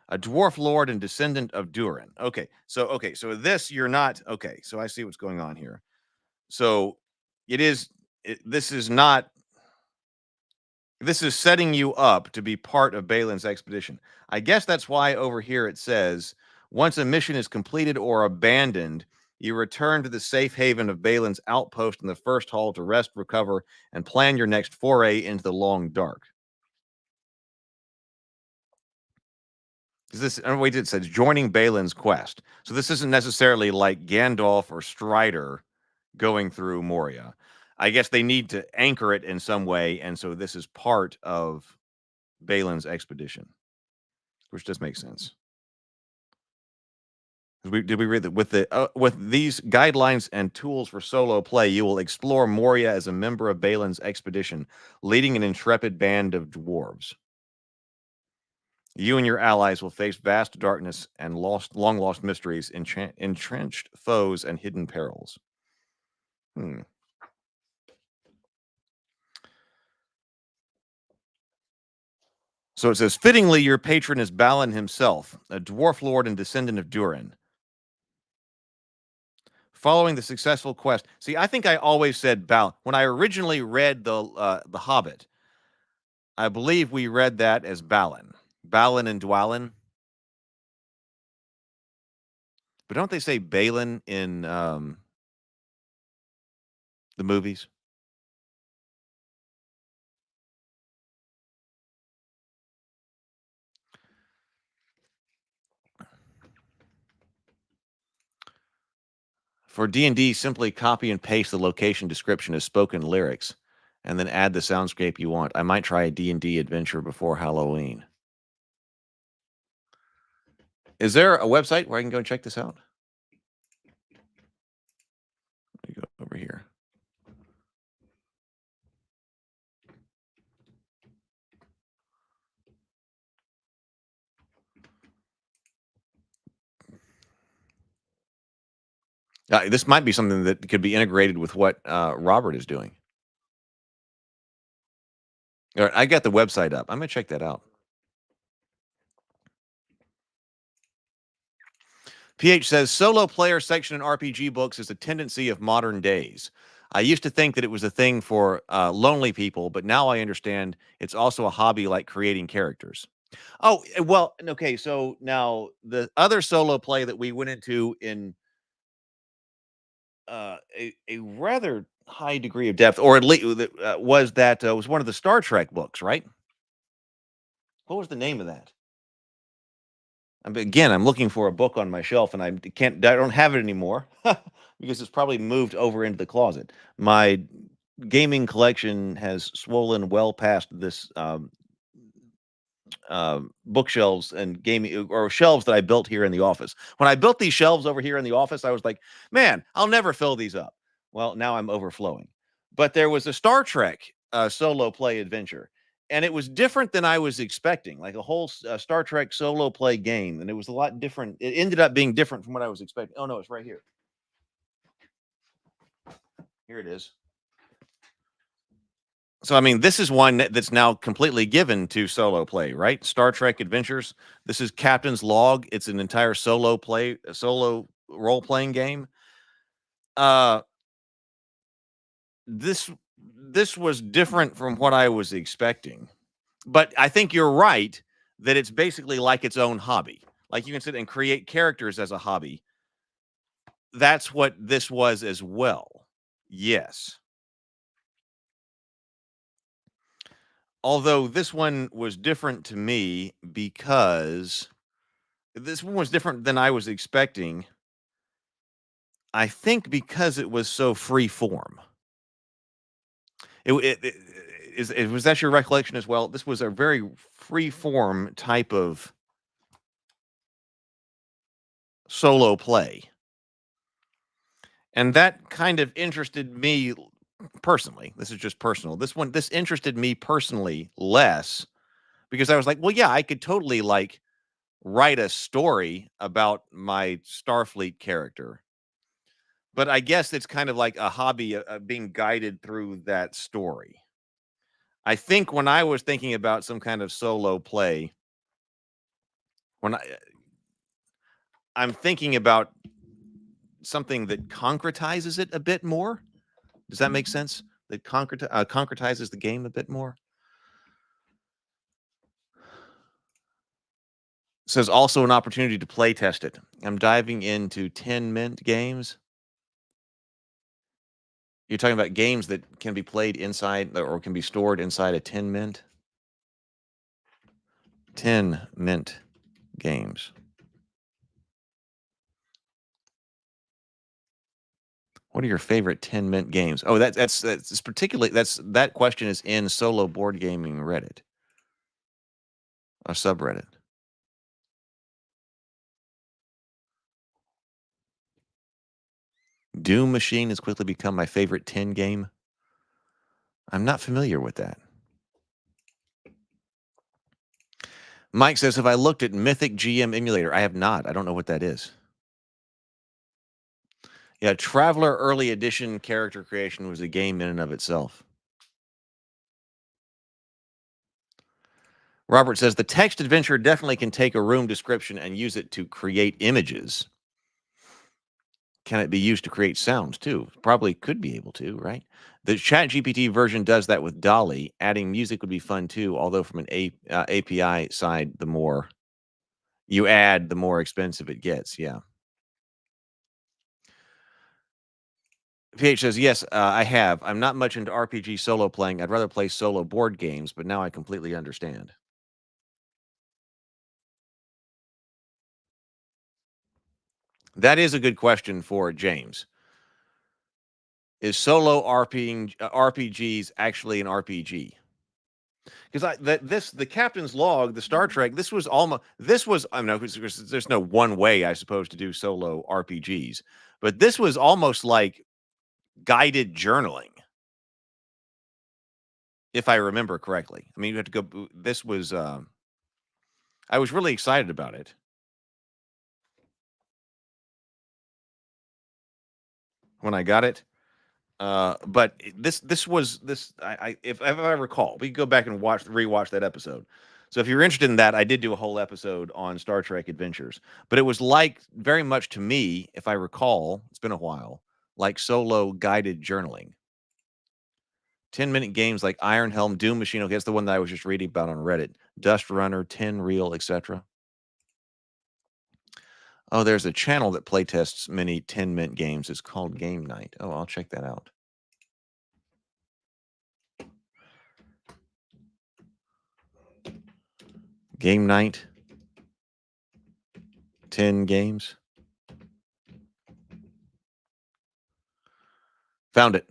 a dwarf lord and descendant of Durin. So this, you're not, okay, so I see what's going on here. So this is setting you up to be part of Balin's expedition. I guess that's why over here it says, once a mission is completed or abandoned, you return to the safe haven of Balin's outpost in the first hall to rest, recover, and plan your next foray into the long dark. It says joining Balin's quest. So this isn't necessarily like Gandalf or Strider going through Moria. I guess they need to anchor it in some way, and so this is part of Balin's expedition, which does make sense. Did we read that with these guidelines and tools for solo play, you will explore Moria as a member of Balin's expedition, leading an intrepid band of dwarves. You and your allies will face vast darkness and long lost mysteries, entrenched foes, and hidden perils. So it says, fittingly, your patron is Balin himself, a dwarf lord and descendant of Durin. Following the successful quest. See, I think I always said Balin. When I originally read the Hobbit, I believe we read that as Balin. Balin and Dwalin. But don't they say Balin in the movies? For D&D, simply copy and paste the location description as spoken lyrics, and then add the soundscape you want. I might try a D&D adventure before Halloween. Is there a website where I can go and check this out? Let me go over here. This might be something that could be integrated with what Robert is doing. All right, I got the website up. I'm going to check that out. PH says, solo player section in RPG books is a tendency of modern days. I used to think that it was a thing for lonely people, but now I understand it's also a hobby like creating characters. Oh, well, okay, so now the other solo play that we went into in a rather high degree of depth, or at least was one of the Star Trek books, right? What was the name of that? Again, I'm looking for a book on my shelf, and I don't have it anymore because it's probably moved over into the closet. My gaming collection has swollen well past this bookshelves and gaming or shelves that I built here in the office. When I built these shelves over here in the office, I was like, man, I'll never fill these up. Well, now I'm overflowing. But there was a Star Trek solo play adventure, and it was different than I was expecting, like a whole Star Trek solo play game. And it was a lot different. It ended up being different from what I was expecting. Oh, no, it's right here. Here it is. So, I mean, this is one that's now completely given to solo play, right? Star Trek Adventures. This is Captain's Log. It's an entire solo role-playing game. This was different from what I was expecting. But I think you're right that it's basically like its own hobby. Like you can sit and create characters as a hobby. That's what this was as well. Yes. Although this one was different to me because this one was different than I was expecting. I think because it was so free form. Was that your recollection as well? This was a very free form type of solo play. And that kind of interested me personally. This is just personal. This interested me personally less because I was like, well, yeah, I could totally like write a story about my Starfleet character. But I guess it's kind of like a hobby of being guided through that story. I think when I was thinking about some kind of solo play, I'm thinking about something that concretizes it a bit more. Does that make sense? That concretizes the game a bit more. Says also an opportunity to play test it. I'm diving into 10 mint games. You're talking about games that can be played inside or can be stored inside a 10 mint? 10 mint games. What are your favorite 10 mint games? Oh, that's particularly that question is in Solo Board Gaming Reddit. A subreddit. Doom Machine has quickly become my favorite 10 game. I'm not familiar with that. Mike says, have I looked at Mythic GM Emulator? I have not. I don't know what that is. Yeah, Traveler Early Edition character creation was a game in and of itself. Robert says, the text adventure definitely can take a room description and use it to create images. can it be used to create sounds too? Probably could be able to, right? The ChatGPT version does that with Dolly. Adding music would be fun too, although from an API side, the more you add, the more expensive it gets. Yeah. PH says, yes, I have. I'm not much into RPG solo playing. I'd rather play solo board games, but now I completely understand. That is a good question for James. Is solo RPGs actually an RPG? Because the Captain's Log, the Star Trek, this was I know there's no one way, I suppose, to do solo RPGs, but this was almost like guided journaling, if I remember correctly. I mean, you have to go. This was I was really excited about it when I got it. But if I recall, we can go back and rewatch that episode. So if you're interested in that, I did do a whole episode on Star Trek Adventures. But it was like very much to me, if I recall, it's been a while, like solo guided journaling. 10-minute games like Iron Helm, Doom Machine. Okay, that's the one that I was just reading about on Reddit. Dust Runner, 10 Reel, etc. Oh, there's a channel that playtests many 10-minute games. It's called Game Night. Oh, I'll check that out. Game Night. 10 games. Found it.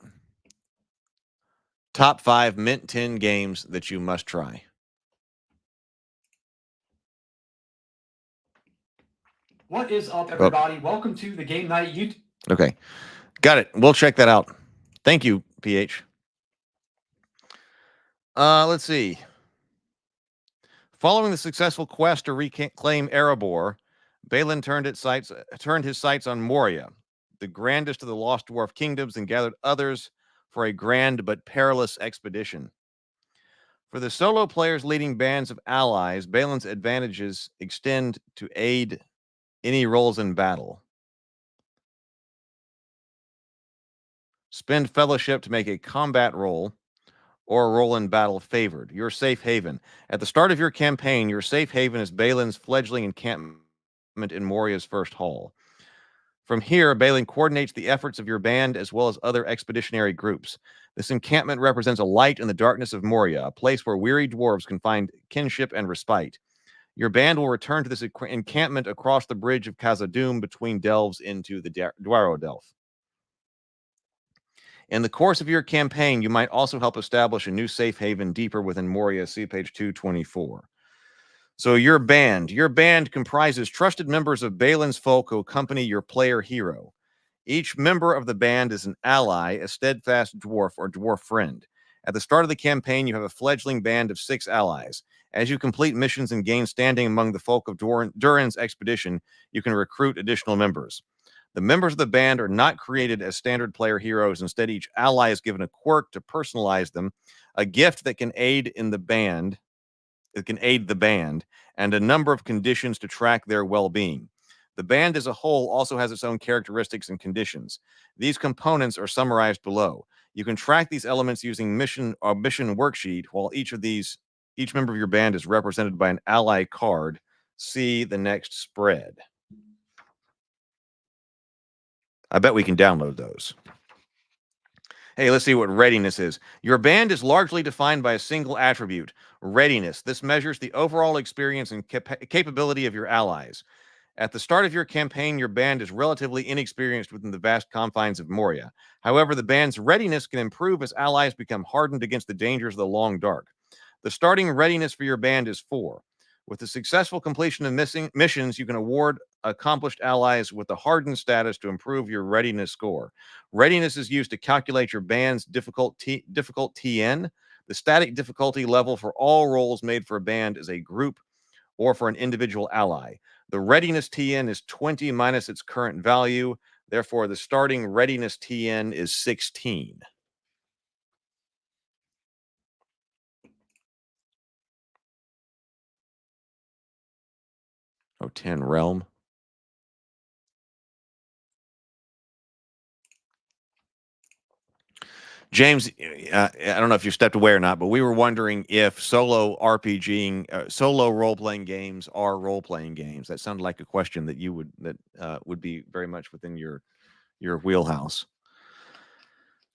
Top 5 Mint 10 games that you must try. What is up, everybody? Welcome to the Game Night YouTube. Okay. Got it. We'll check that out. Thank you, PH. Let's see. Following the successful quest to reclaim Erebor, Balin turned his sights on Moria, the grandest of the Lost Dwarf kingdoms, and gathered others for a grand but perilous expedition. For the solo players leading bands of allies, Balin's advantages extend to aid any roles in battle. Spend fellowship to make a combat roll or a roll in battle favored. Your safe haven. At the start of your campaign, your safe haven is Balin's fledgling encampment in Moria's first hall. From here, Balin coordinates the efforts of your band as well as other expeditionary groups. This encampment represents a light in the darkness of Moria, a place where weary dwarves can find kinship and respite. Your band will return to this encampment across the bridge of Khazad-dûm between delves into the Dwaro Delph. In the course of your campaign, you might also help establish a new safe haven deeper within Moria. See page 224. So your band comprises trusted members of Balin's folk who accompany your player hero. Each member of the band is an ally, a steadfast dwarf, or dwarf friend. At the start of the campaign, you have a fledgling band of 6 allies. As you complete missions and gain standing among the folk of Durin's expedition, you can recruit additional members. The members of the band are not created as standard player heroes. Instead, each ally is given a quirk to personalize them, a gift that can aid the band, and a number of conditions to track their well-being. The band as a whole also has its own characteristics and conditions. These components are summarized below. You can track these elements using mission worksheet, while each member of your band is represented by an ally card. See the next spread. I bet we can download those. Hey, let's see what readiness is. Your band is largely defined by a single attribute, readiness. This measures the overall experience and capability of your allies. At the start of your campaign, your band is relatively inexperienced within the vast confines of Moria. However, the band's readiness can improve as allies become hardened against the dangers of the long dark. The starting readiness for your band is 4. With the successful completion of missions, you can award accomplished allies with the hardened status to improve your readiness score. Readiness is used to calculate your band's difficult TN. The static difficulty level for all rolls made for a band is a group or for an individual ally. The readiness TN is 20 minus its current value. Therefore, the starting readiness TN is 16. Oh, 10 realm. James, I don't know if you stepped away or not, but we were wondering if solo RPGing, solo role-playing games are role-playing games. That sounded like a question that would be very much within your wheelhouse.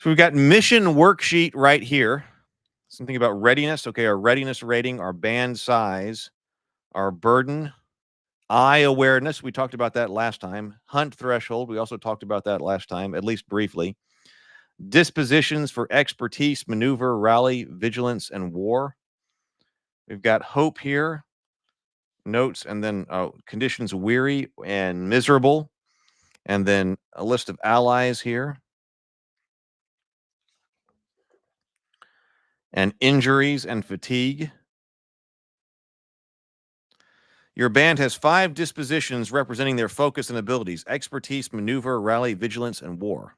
So we've got mission worksheet right here. Something about readiness. Okay, our readiness rating, our band size, our burden, eye awareness. We talked about that last time. Hunt threshold. We also talked about that last time, at least briefly. Dispositions for expertise, maneuver, rally, vigilance, and war. We've got hope here. Notes, and then conditions weary and miserable. And then a list of allies here. And injuries and fatigue. Your band has 5 dispositions representing their focus and abilities: expertise, maneuver, rally, vigilance, and war.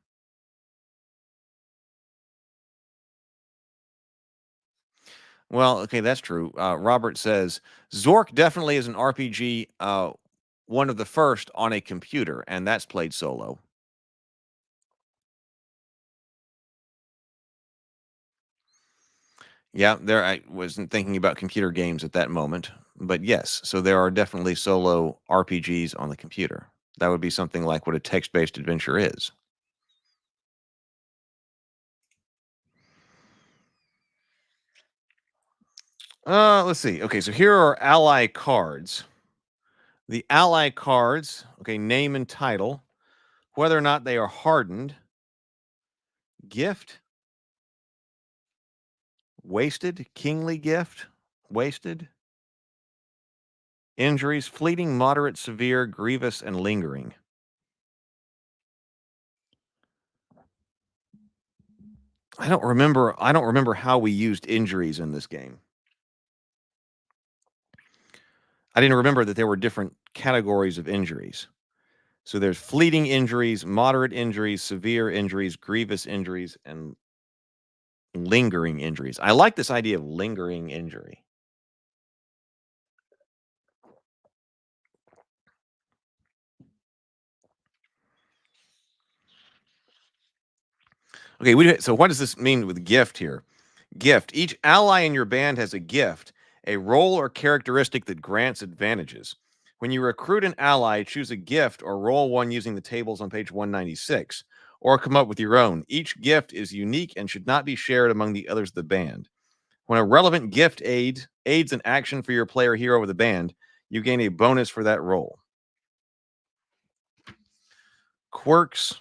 Well, okay, that's true. Robert says, Zork definitely is an RPG, one of the first on a computer, and that's played solo. Yeah, I wasn't thinking about computer games at that moment, but yes, so there are definitely solo RPGs on the computer. That would be something like what a text-based adventure is. Let's see. Okay, so here are ally cards. The ally cards, okay, name and title, whether or not they are hardened, gift, wasted, kingly gift, wasted, injuries, fleeting, moderate, severe, grievous, and lingering. I don't remember how we used injuries in this game. I didn't remember that there were different categories of injuries. So there's fleeting injuries, moderate injuries, severe injuries, grievous injuries, and lingering injuries. I like this idea of lingering injury. Okay, so what does this mean with gift here? Gift. Each ally in your band has a gift, a role or characteristic that grants advantages. When you recruit an ally, choose a gift or roll one using the tables on page 196, or come up with your own. Each gift is unique and should not be shared among the others of the band. When a relevant gift aids an action for your player hero of the band, you gain a bonus for that roll. Quirks.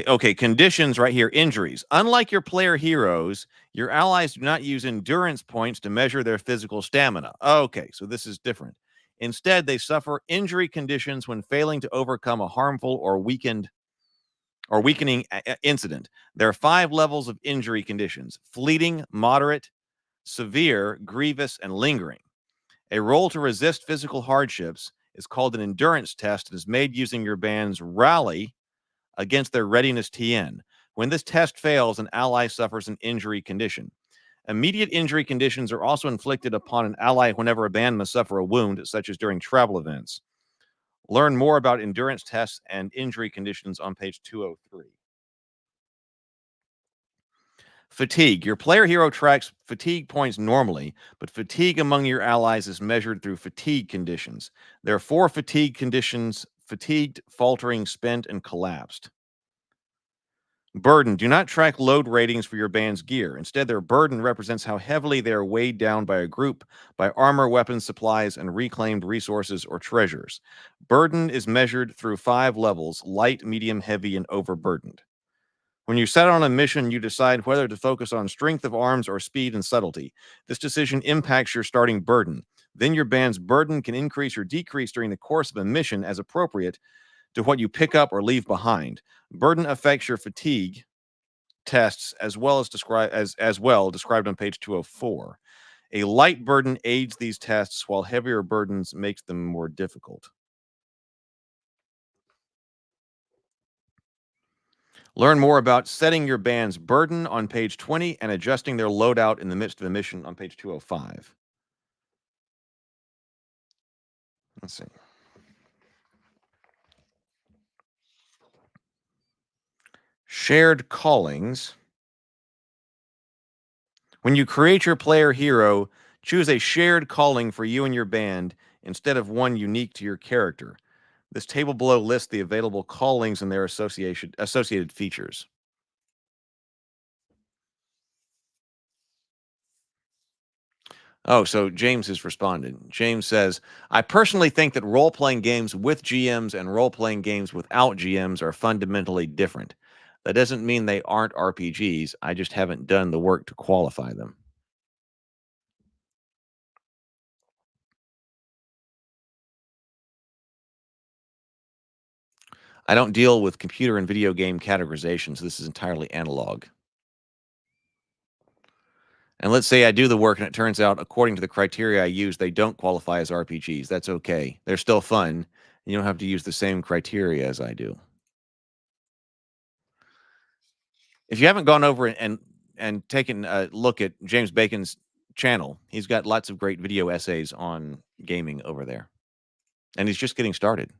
Okay, conditions right here. Injuries. Unlike your player heroes, your allies do not use endurance points to measure their physical stamina. Okay, so this is different. Instead, they suffer injury conditions when failing to overcome a harmful or weakening incident. There are 5 levels of injury conditions: fleeting, moderate, severe, grievous, and lingering. A roll to resist physical hardships is called an endurance test and is made using your band's rally against their readiness TN. When this test fails, an ally suffers an injury condition. Immediate injury conditions are also inflicted upon an ally whenever a band must suffer a wound, such as during travel events. Learn more about endurance tests and injury conditions on page 203. Fatigue. Your player hero tracks fatigue points normally, but fatigue among your allies is measured through fatigue conditions. There are 4 fatigue conditions: fatigued, faltering, spent, and collapsed. Burden. Do not track load ratings for your band's gear. Instead, their burden represents how heavily they are weighed down by a group, by armor, weapons, supplies, and reclaimed resources or treasures. Burden is measured through 5 levels: light, medium, heavy, and overburdened. When you set on a mission, you decide whether to focus on strength of arms or speed and subtlety. This decision impacts your starting burden. Then your band's burden can increase or decrease during the course of a mission as appropriate to what you pick up or leave behind. Burden affects your fatigue tests described on page 204. A light burden aids these tests, while heavier burdens makes them more difficult. Learn more about setting your band's burden on page 20 and adjusting their loadout in the midst of a mission on page 205. Let's see. Shared callings. When you create your player hero, choose a shared calling for you and your band instead of one unique to your character. This table below lists the available callings and their associated features. Oh, so James has responded. James says, I personally think that role-playing games with GMs and role-playing games without GMs are fundamentally different. That doesn't mean they aren't RPGs. I just haven't done the work to qualify them. I don't deal with computer and video game categorizations. This is entirely analog. And let's say I do the work and it turns out, according to the criteria I use, they don't qualify as RPGs. That's okay. They're still fun. You don't have to use the same criteria as I do. If you haven't gone over and taken a look at James Bacon's channel, he's got lots of great video essays on gaming over there. And he's just getting started.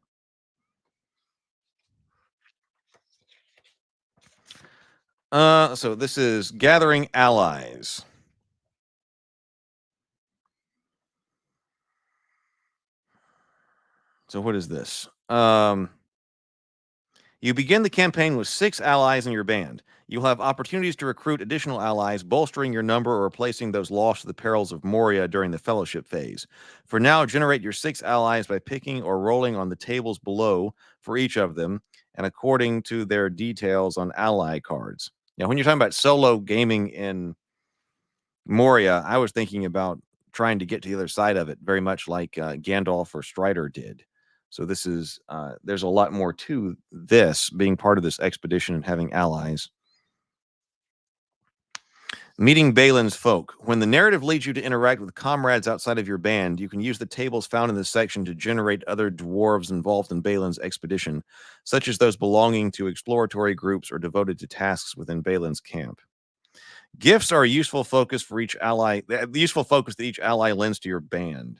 So this is gathering allies. So what is this? You begin the campaign with 6 allies in your band. You'll have opportunities to recruit additional allies, bolstering your number or replacing those lost to the perils of Moria during the fellowship phase. For now, generate your 6 allies by picking or rolling on the tables below for each of them, and according to their details on ally cards. Now, when you're talking about solo gaming in Moria, I was thinking about trying to get to the other side of it, very much like Gandalf or Strider did. So this is, there's a lot more to this, being part of this expedition and having allies. Meeting Balin's folk. When the narrative leads you to interact with comrades outside of your band, you can use the tables found in this section to generate other dwarves involved in Balin's expedition, such as those belonging to exploratory groups or devoted to tasks within Balin's camp. Gifts are a useful focus for each ally, the useful focus that each ally lends to your band.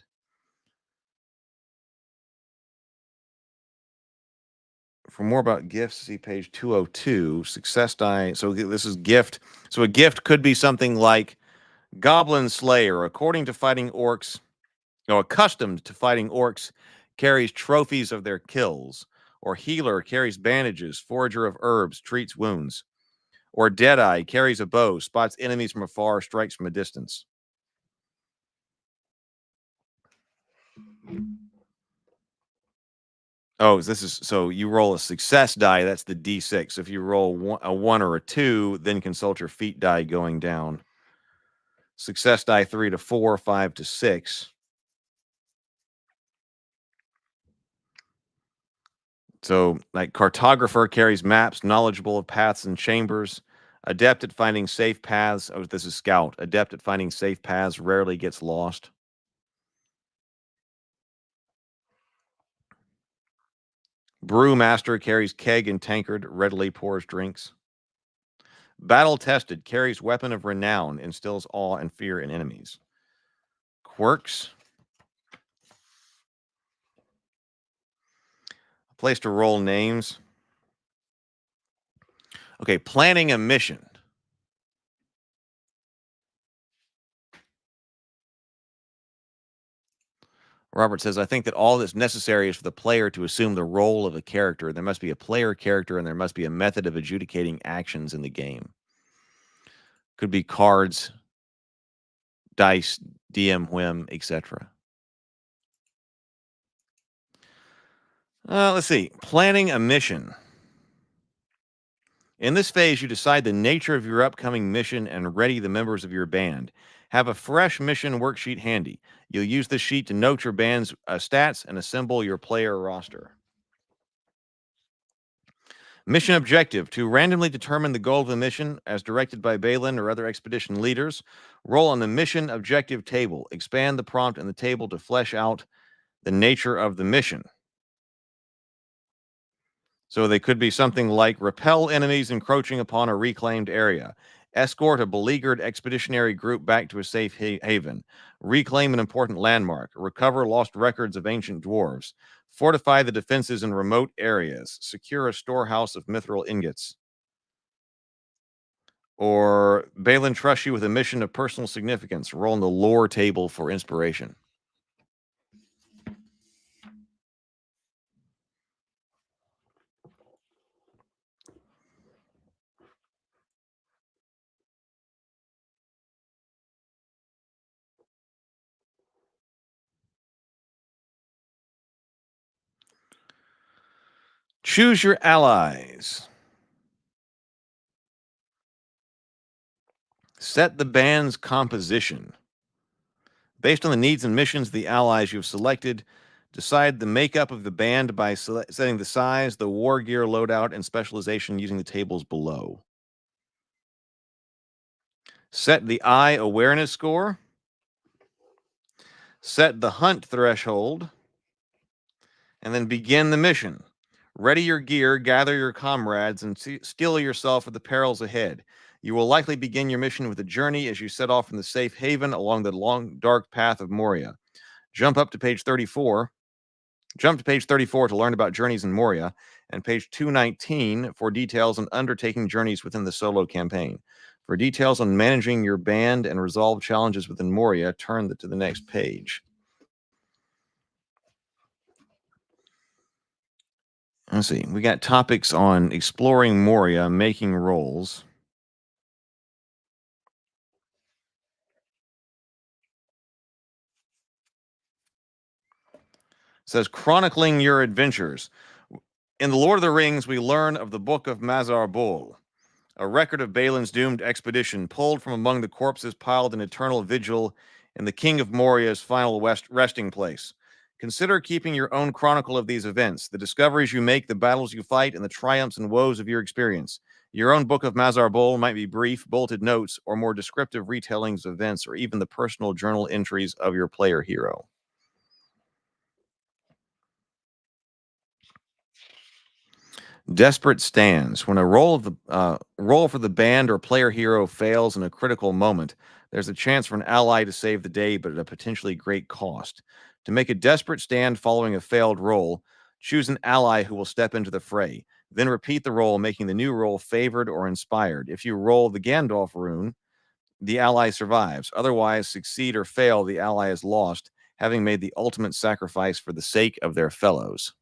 For more about gifts, see page 202, success die. So this is gift. So a gift could be something like Goblin Slayer, according to fighting orcs, accustomed to fighting orcs, carries trophies of their kills. Or Healer carries bandages, Forager of herbs, treats wounds. Or Deadeye carries a bow, spots enemies from afar, strikes from a distance. Oh, this is, so you roll a success die, that's the D6. So if you roll a 1 or a 2, then consult your feat die going down. Success die 3 to 4, 5 to 6. So, like, Cartographer carries maps, knowledgeable of paths and chambers. Adept at finding safe paths. Oh, this is Scout. Adept at finding safe paths, rarely gets lost. Brewmaster carries keg and tankard, readily pours drinks. Battle-tested, carries weapon of renown, instills awe and fear in enemies. Quirks. A place to roll names. Okay, planning a mission. Robert says, I think that all that's necessary is for the player to assume the role of a character. There must be a player character, and there must be a method of adjudicating actions in the game. Could be cards, dice, DM whim, etc. Let's see. Planning a mission. In this phase, you decide the nature of your upcoming mission and ready the members of your band. Have a fresh mission worksheet handy. You'll use this sheet to note your band's stats and assemble your player roster. Mission objective: to randomly determine the goal of the mission as directed by Balin or other expedition leaders. Roll on the mission objective table. Expand the prompt in the table to flesh out the nature of the mission. So they could be something like repel enemies encroaching upon a reclaimed area, escort a beleaguered expeditionary group back to a safe haven, reclaim an important landmark, recover lost records of ancient dwarves, fortify the defenses in remote areas, secure a storehouse of mithril ingots. Or Balin trusts you with a mission of personal significance. Roll on the lore table for inspiration. Choose your allies. Set the band's composition. Based on the needs and missions of the allies you've selected, decide the makeup of the band by setting the size, the war gear loadout, and specialization using the tables below. Set the eye awareness score. Set the hunt threshold. And then begin the mission. Ready your gear, gather your comrades, and steel yourself for the perils ahead. You will likely begin your mission with a journey as you set off from the safe haven along the long, dark path of Moria. Jump to page 34 to learn about journeys in Moria, and page 219 for details on undertaking journeys within the solo campaign. For details on managing your band and resolve challenges within Moria, turn to the next page. Let's see. We got topics on exploring Moria, making rolls. It says chronicling your adventures. In The Lord of the Rings, we learn of the Book of Mazar Bol, a record of Balin's doomed expedition pulled from among the corpses piled in eternal vigil in the King of Moria's final resting place. Consider keeping your own chronicle of these events, the discoveries you make, the battles you fight, and the triumphs and woes of your experience. Your own Book of Mazar Bol might be brief, bolted notes, or more descriptive retellings of events, or even the personal journal entries of your player hero. Desperate stands. When a roll for the band or player hero fails in a critical moment, there's a chance for an ally to save the day, but at a potentially great cost. To make a desperate stand following a failed roll, choose an ally who will step into the fray. Then repeat the roll, making the new roll favored or inspired. If you roll the Gandalf rune, the ally survives. Otherwise, succeed or fail, the ally is lost, having made the ultimate sacrifice for the sake of their fellows.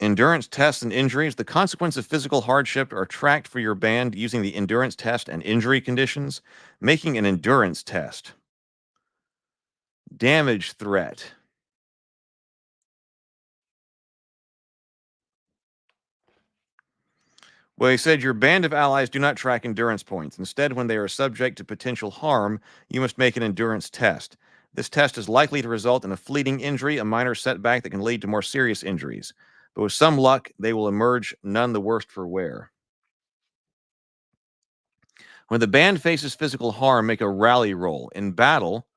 Endurance tests and injuries. The consequence of physical hardship are tracked for your band using the endurance test and injury conditions. Making an endurance test. Damage threat. Well, he said your band of allies do not track endurance points. Instead, when they are subject to potential harm, you must make an endurance test. This test is likely to result in a fleeting injury, a minor setback that can lead to more serious injuries. But with some luck, they will emerge none the worse for wear. When the band faces physical harm, make a rally roll. In battle,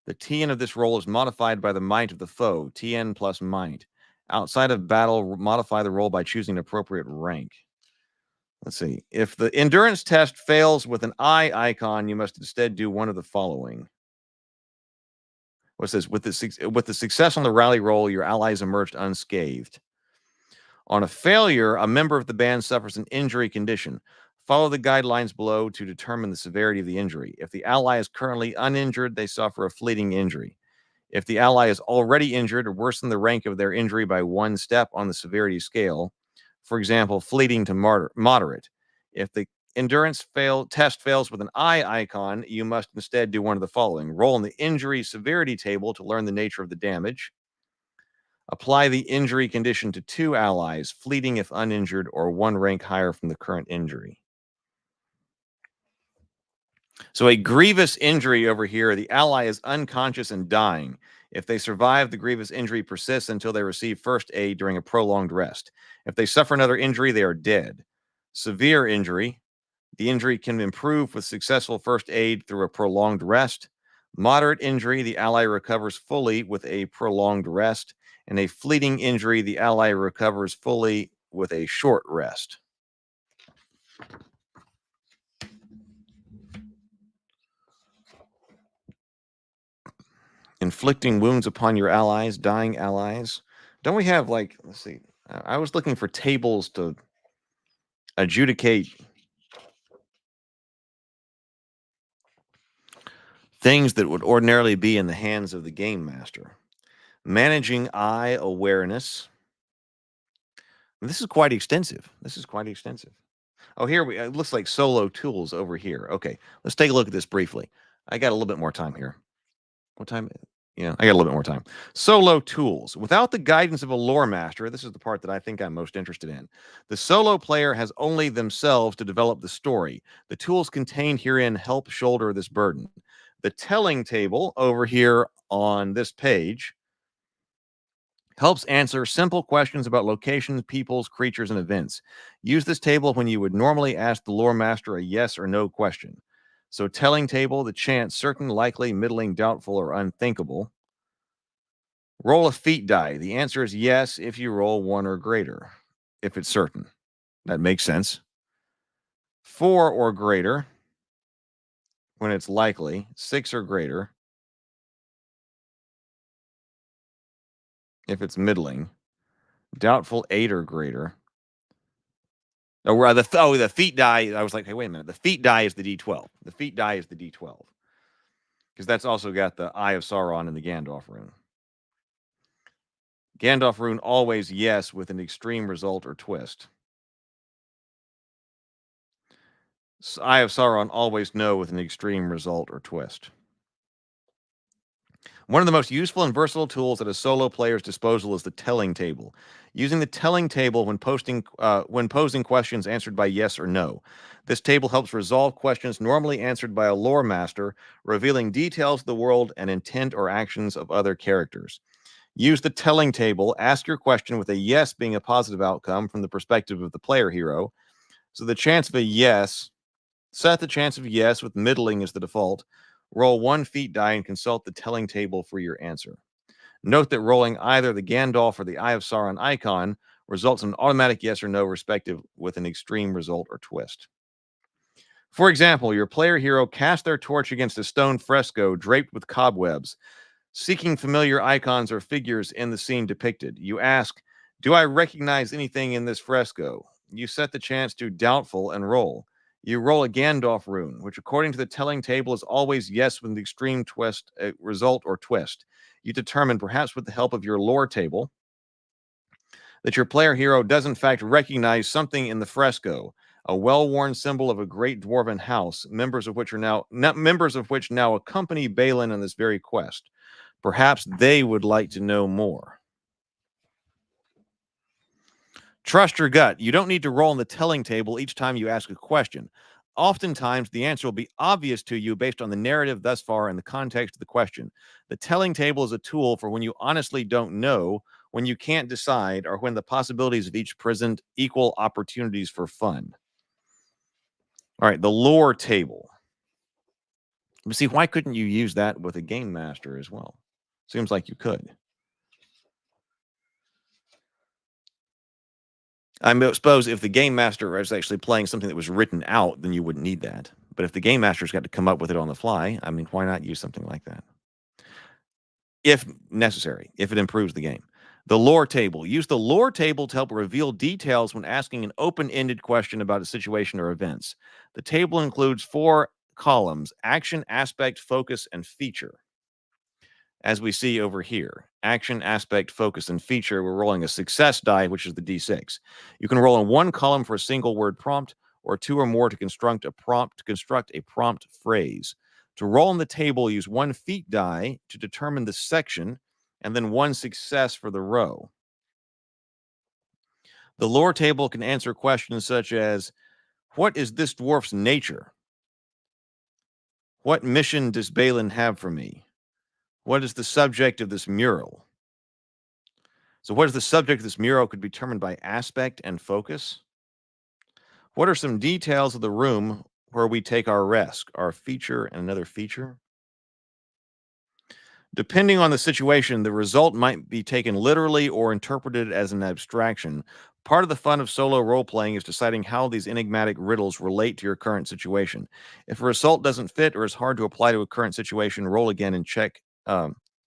the TN of this roll is modified by the might of the foe, TN plus might. Outside of battle, modify the roll by choosing an appropriate rank. Let's see. If the endurance test fails with an eye icon, you must instead do one of the following. What says, with the success on the rally roll, your allies emerged unscathed. On a failure, a member of the band suffers an injury condition. Follow the guidelines below to determine the severity of the injury. If the ally is currently uninjured, they suffer a fleeting injury. If the ally is already injured or worsen the rank of their injury by one step on the severity scale, for example, fleeting to moderate. If the endurance test fails with an eye icon, you must instead do one of the following. Roll in the injury severity table to learn the nature of the damage. Apply the injury condition to two allies, fleeting if uninjured, or one rank higher from the current injury. So a grievous injury over here, the ally is unconscious and dying. If they survive, the grievous injury persists until they receive first aid during a prolonged rest. If they suffer another injury, they are dead. Severe injury, the injury can improve with successful first aid through a prolonged rest. Moderate injury, the ally recovers fully with a prolonged rest. And a fleeting injury, the ally recovers fully with a short rest. Inflicting wounds upon your allies, dying allies. Don't we have, like, let's see. I was looking for tables to adjudicate things that would ordinarily be in the hands of the game master. Managing eye awareness. This is quite extensive. Oh, here it looks like solo tools over here. Okay, let's take a look at this briefly. I got a little bit more time here. What time? Yeah, I got a little bit more time. Solo tools. Without the guidance of a lore master, this is the part that I think I'm most interested in. The solo player has only themselves to develop the story. The tools contained herein help shoulder this burden. The telling table over here on this page helps answer simple questions about locations, peoples, creatures, and events. Use this table when you would normally ask the lore master a yes or no question. So telling table, the chance, certain, likely, middling, doubtful, or unthinkable. Roll a feat die. The answer is yes if you roll 1 or greater, if it's certain. That makes sense. 4 or greater when it's likely. 6 or greater if it's middling. Doubtful, 8 or greater. The feat die. I was like, hey, wait a minute. The feat die is the D12. The feat die is the D12. Because that's also got the Eye of Sauron and the Gandalf rune. Gandalf rune always yes with an extreme result or twist. Eye of Sauron always no with an extreme result or twist. One of the most useful and versatile tools at a solo player's disposal is the telling table. Using the telling table when posing questions answered by yes or no. This table helps resolve questions normally answered by a lore master, revealing details of the world and intent or actions of other characters. Use the telling table. Ask your question with a yes being a positive outcome from the perspective of the player hero. So the chance of a yes, set the chance of yes with middling as the default. Roll 1 feat die and consult the telling table for your answer. Note that rolling either the Gandalf or the Eye of Sauron icon results in an automatic yes or no respective with an extreme result or twist. For example, your player hero cast their torch against a stone fresco draped with cobwebs, seeking familiar icons or figures in the scene depicted. You ask, do I recognize anything in this fresco? You set the chance to doubtful and roll. You roll a Gandalf rune, which according to the telling table is always yes with an extreme twist, result or twist. You determine, perhaps with the help of your lore table, that your player hero does in fact recognize something in the fresco, a well-worn symbol of a great dwarven house, members of which now accompany Balin on this very quest. Perhaps they would like to know more. Trust your gut. You don't need to roll on the telling table each time you ask a question. Oftentimes, the answer will be obvious to you based on the narrative thus far and the context of the question. The telling table is a tool for when you honestly don't know, when you can't decide, or when the possibilities of each present equal opportunities for fun. All right, the lore table. But see, why couldn't you use that with a game master as well? Seems like you could. I suppose if the game master was actually playing something that was written out, then you wouldn't need that. But if the game master's got to come up with it on the fly, I mean, why not use something like that? If necessary, if it improves the game. The lore table. Use the lore table to help reveal details when asking an open-ended question about a situation or events. The table includes 4 columns: action, aspect, focus, and feature. As we see over here, action, aspect, focus, and feature, we're rolling a success die, which is the D6. You can roll in 1 column for a single word prompt, or 2 or more to construct a prompt phrase. To roll on the table, use 1 feat die to determine the section, and then 1 success for the row. The lore table can answer questions such as, what is this dwarf's nature? What mission does Balin have for me? What is the subject of this mural? So what is the subject of this mural could be determined by aspect and focus. What are some details of the room where we take our rest? Our feature and another feature. Depending on the situation, the result might be taken literally or interpreted as an abstraction. Part of the fun of solo role-playing is deciding how these enigmatic riddles relate to your current situation. If a result doesn't fit or is hard to apply to a current situation, roll again and check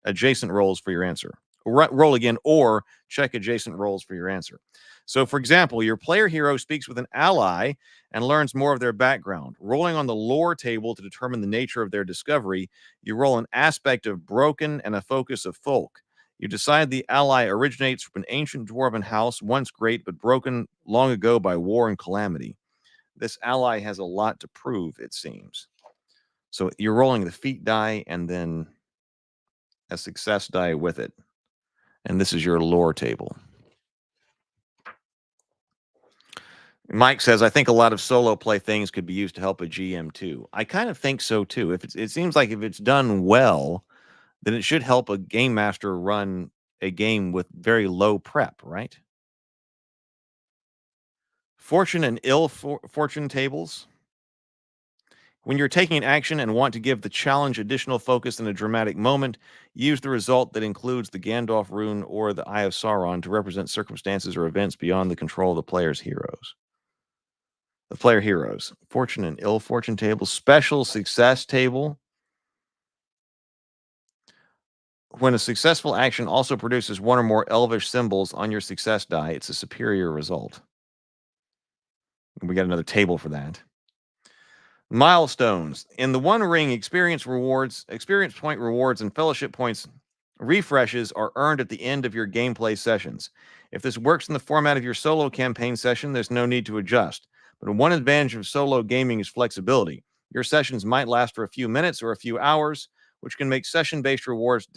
adjacent rolls for your answer. Roll again or check adjacent rolls for your answer. So, for example, your player hero speaks with an ally and learns more of their background. Rolling on the lore table to determine the nature of their discovery, you roll an aspect of broken and a focus of folk. You decide the ally originates from an ancient dwarven house, once great but broken long ago by war and calamity. This ally has a lot to prove, it seems. So you're rolling the feat die and then a success die with it. And this is your lore table. Mike says, I think a lot of solo play things could be used to help a GM too. I kind of think so too. It seems like if it's done well, then it should help a game master run a game with very low prep, right? Fortune and ill fortune tables. When you're taking action and want to give the challenge additional focus in a dramatic moment, use the result that includes the Gandalf rune or the Eye of Sauron to represent circumstances or events beyond the control of the player's heroes. The player heroes. Fortune and ill fortune table. Special success table. When a successful action also produces one or more elvish symbols on your success die, it's a superior result. We got another table for that. Milestones. In the One Ring, experience point rewards, and fellowship points refreshes are earned at the end of your gameplay sessions. If this works in the format of your solo campaign session, there's no need to adjust. But one advantage of solo gaming is flexibility. Your sessions might last for a few minutes or a few hours, which can make session-based rewards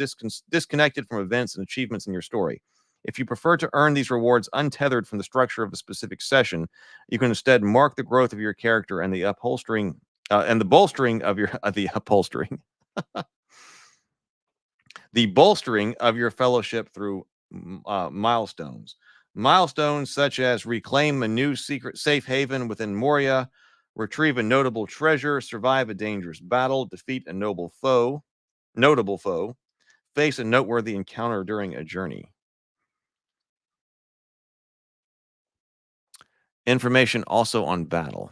disconnected from events and achievements in your story. If you prefer to earn these rewards untethered from the structure of a specific session, you can instead mark the growth of your character and the bolstering of your the bolstering of your fellowship through milestones. Milestones such as reclaim a new secret safe haven within Moria, retrieve a notable treasure, survive a dangerous battle, defeat a notable foe, face a noteworthy encounter during a journey. Information also on battle.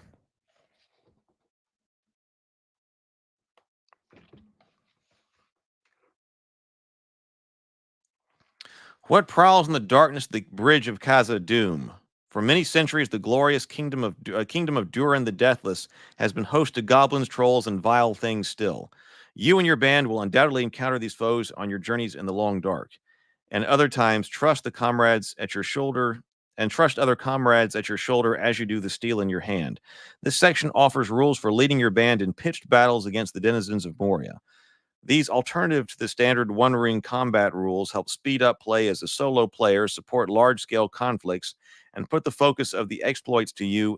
What prowls in the darkness of the bridge of Khazad-dûm? For many centuries, the glorious kingdom of Durin the Deathless has been host to goblins, trolls, and vile things still. You and your band will undoubtedly encounter these foes on your journeys in the long dark. And other times, trust other comrades at your shoulder as you do the steel in your hand. This section offers rules for leading your band in pitched battles against the denizens of Moria. These, alternative to the standard One Ring combat rules, help speed up play as a solo player, support large-scale conflicts, and put the focus of the exploits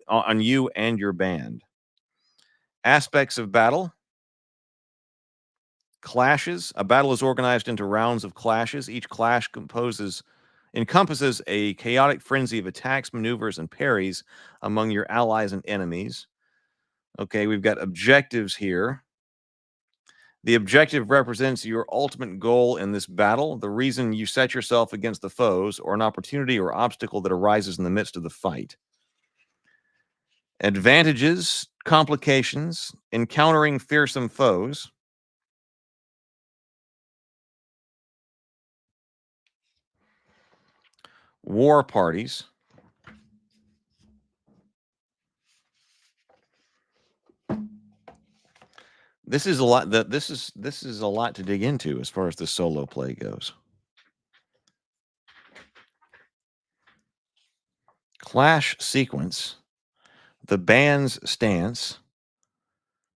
on you and your band. Aspects of battle. Clashes. A battle is organized into rounds of clashes. Each clash encompasses a chaotic frenzy of attacks, maneuvers, and parries among your allies and enemies. Okay, we've got objectives here. The objective represents your ultimate goal in this battle, the reason you set yourself against the foes, or an opportunity or obstacle that arises in the midst of the fight. Advantages, complications, encountering fearsome foes. War parties. This is a lot. This is a lot to dig into as far as the solo play goes. Clash sequence. The band's stance.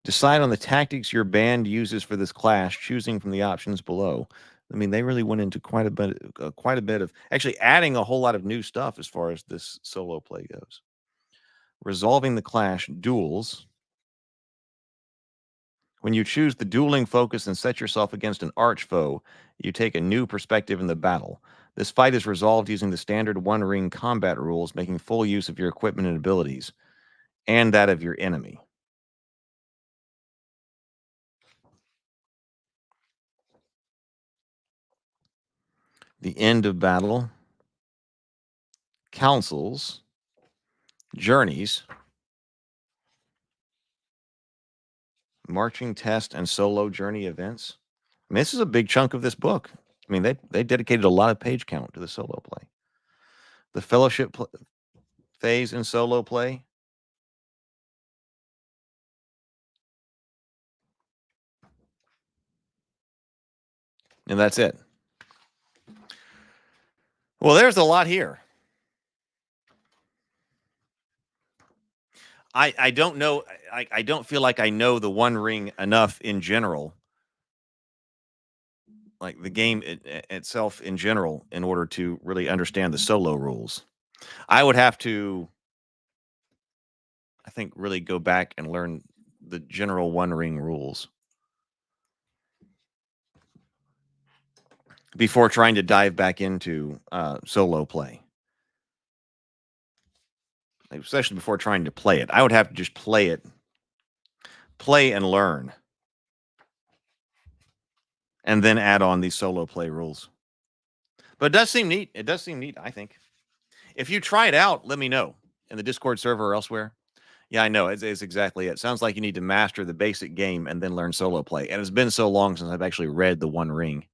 Decide on the tactics your band uses for this clash, choosing from the options below. I mean, they really went into quite a bit of actually adding a whole lot of new stuff as far as this solo play goes. Resolving the clash, duels. When you choose the dueling focus and set yourself against an arch foe, you take a new perspective in the battle. This fight is resolved using the standard One Ring combat rules, making full use of your equipment and abilities, and that of your enemy. The end of battle. Councils. Journeys. Marching test and solo journey events. mean, this is a big chunk of this book. I mean, they dedicated a lot of page count to the solo play. The fellowship phase in solo play. And that's it. Well, there's a lot here. I don't know. I don't feel like I know the One Ring enough in general, like the game itself in general, in order to really understand the solo rules. I would have to, I think, really go back and learn the general One Ring rules before trying to dive back into solo play. Especially before trying to play it. I would have to just play and learn, and then add on these solo play rules. But it does seem neat. It does seem neat, I think. If you try it out, let me know in the Discord server or elsewhere. Yeah, I know. It's exactly it. Sounds like you need to master the basic game and then learn solo play. And it's been so long since I've actually read the One Ring.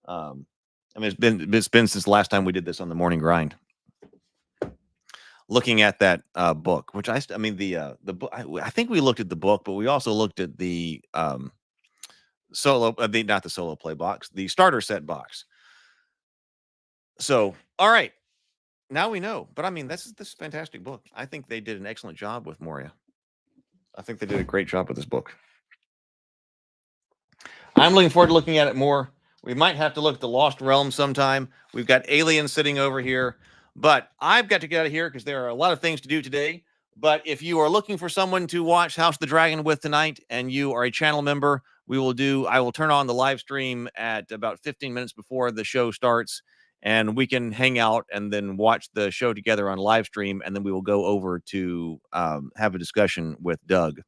I mean, it's been since the last time we did this on the Morning Grind. Looking at that book, which I mean the book. I think we looked at the book, but we also looked at the solo, not the solo play box, the starter set box. So, all right, now we know. But I mean, this is a fantastic book. I think they did an excellent job with Moria. I think they did a great job with this book. I'm looking forward to looking at it more. We might have to look at the Lost Realm sometime. We've got aliens sitting over here. But I've got to get out of here because there are a lot of things to do today. But if you are looking for someone to watch House of the Dragon with tonight and you are a channel member, I will turn on the live stream at about 15 minutes before the show starts, and we can hang out and then watch the show together on live stream. And then we will go over to have a discussion with Doug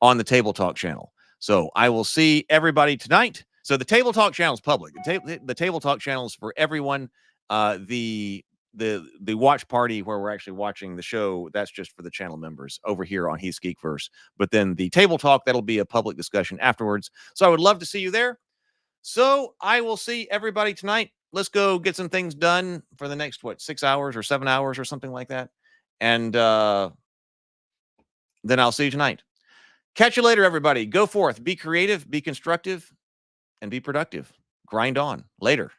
on the Table Talk channel. So I will see everybody tonight. So the Table Talk channel is public. The Table Talk channel is for everyone. The watch party where we're actually watching the show, that's just for the channel members over here on Heath's Geekverse. But then the Table Talk, that'll be a public discussion afterwards. So I would love to see you there. So I will see everybody tonight. Let's go get some things done for the next 6 hours or 7 hours or something like that. And then I'll see you tonight. Catch you later, everybody. Go forth, be creative, be constructive, and be productive. Grind on. Later.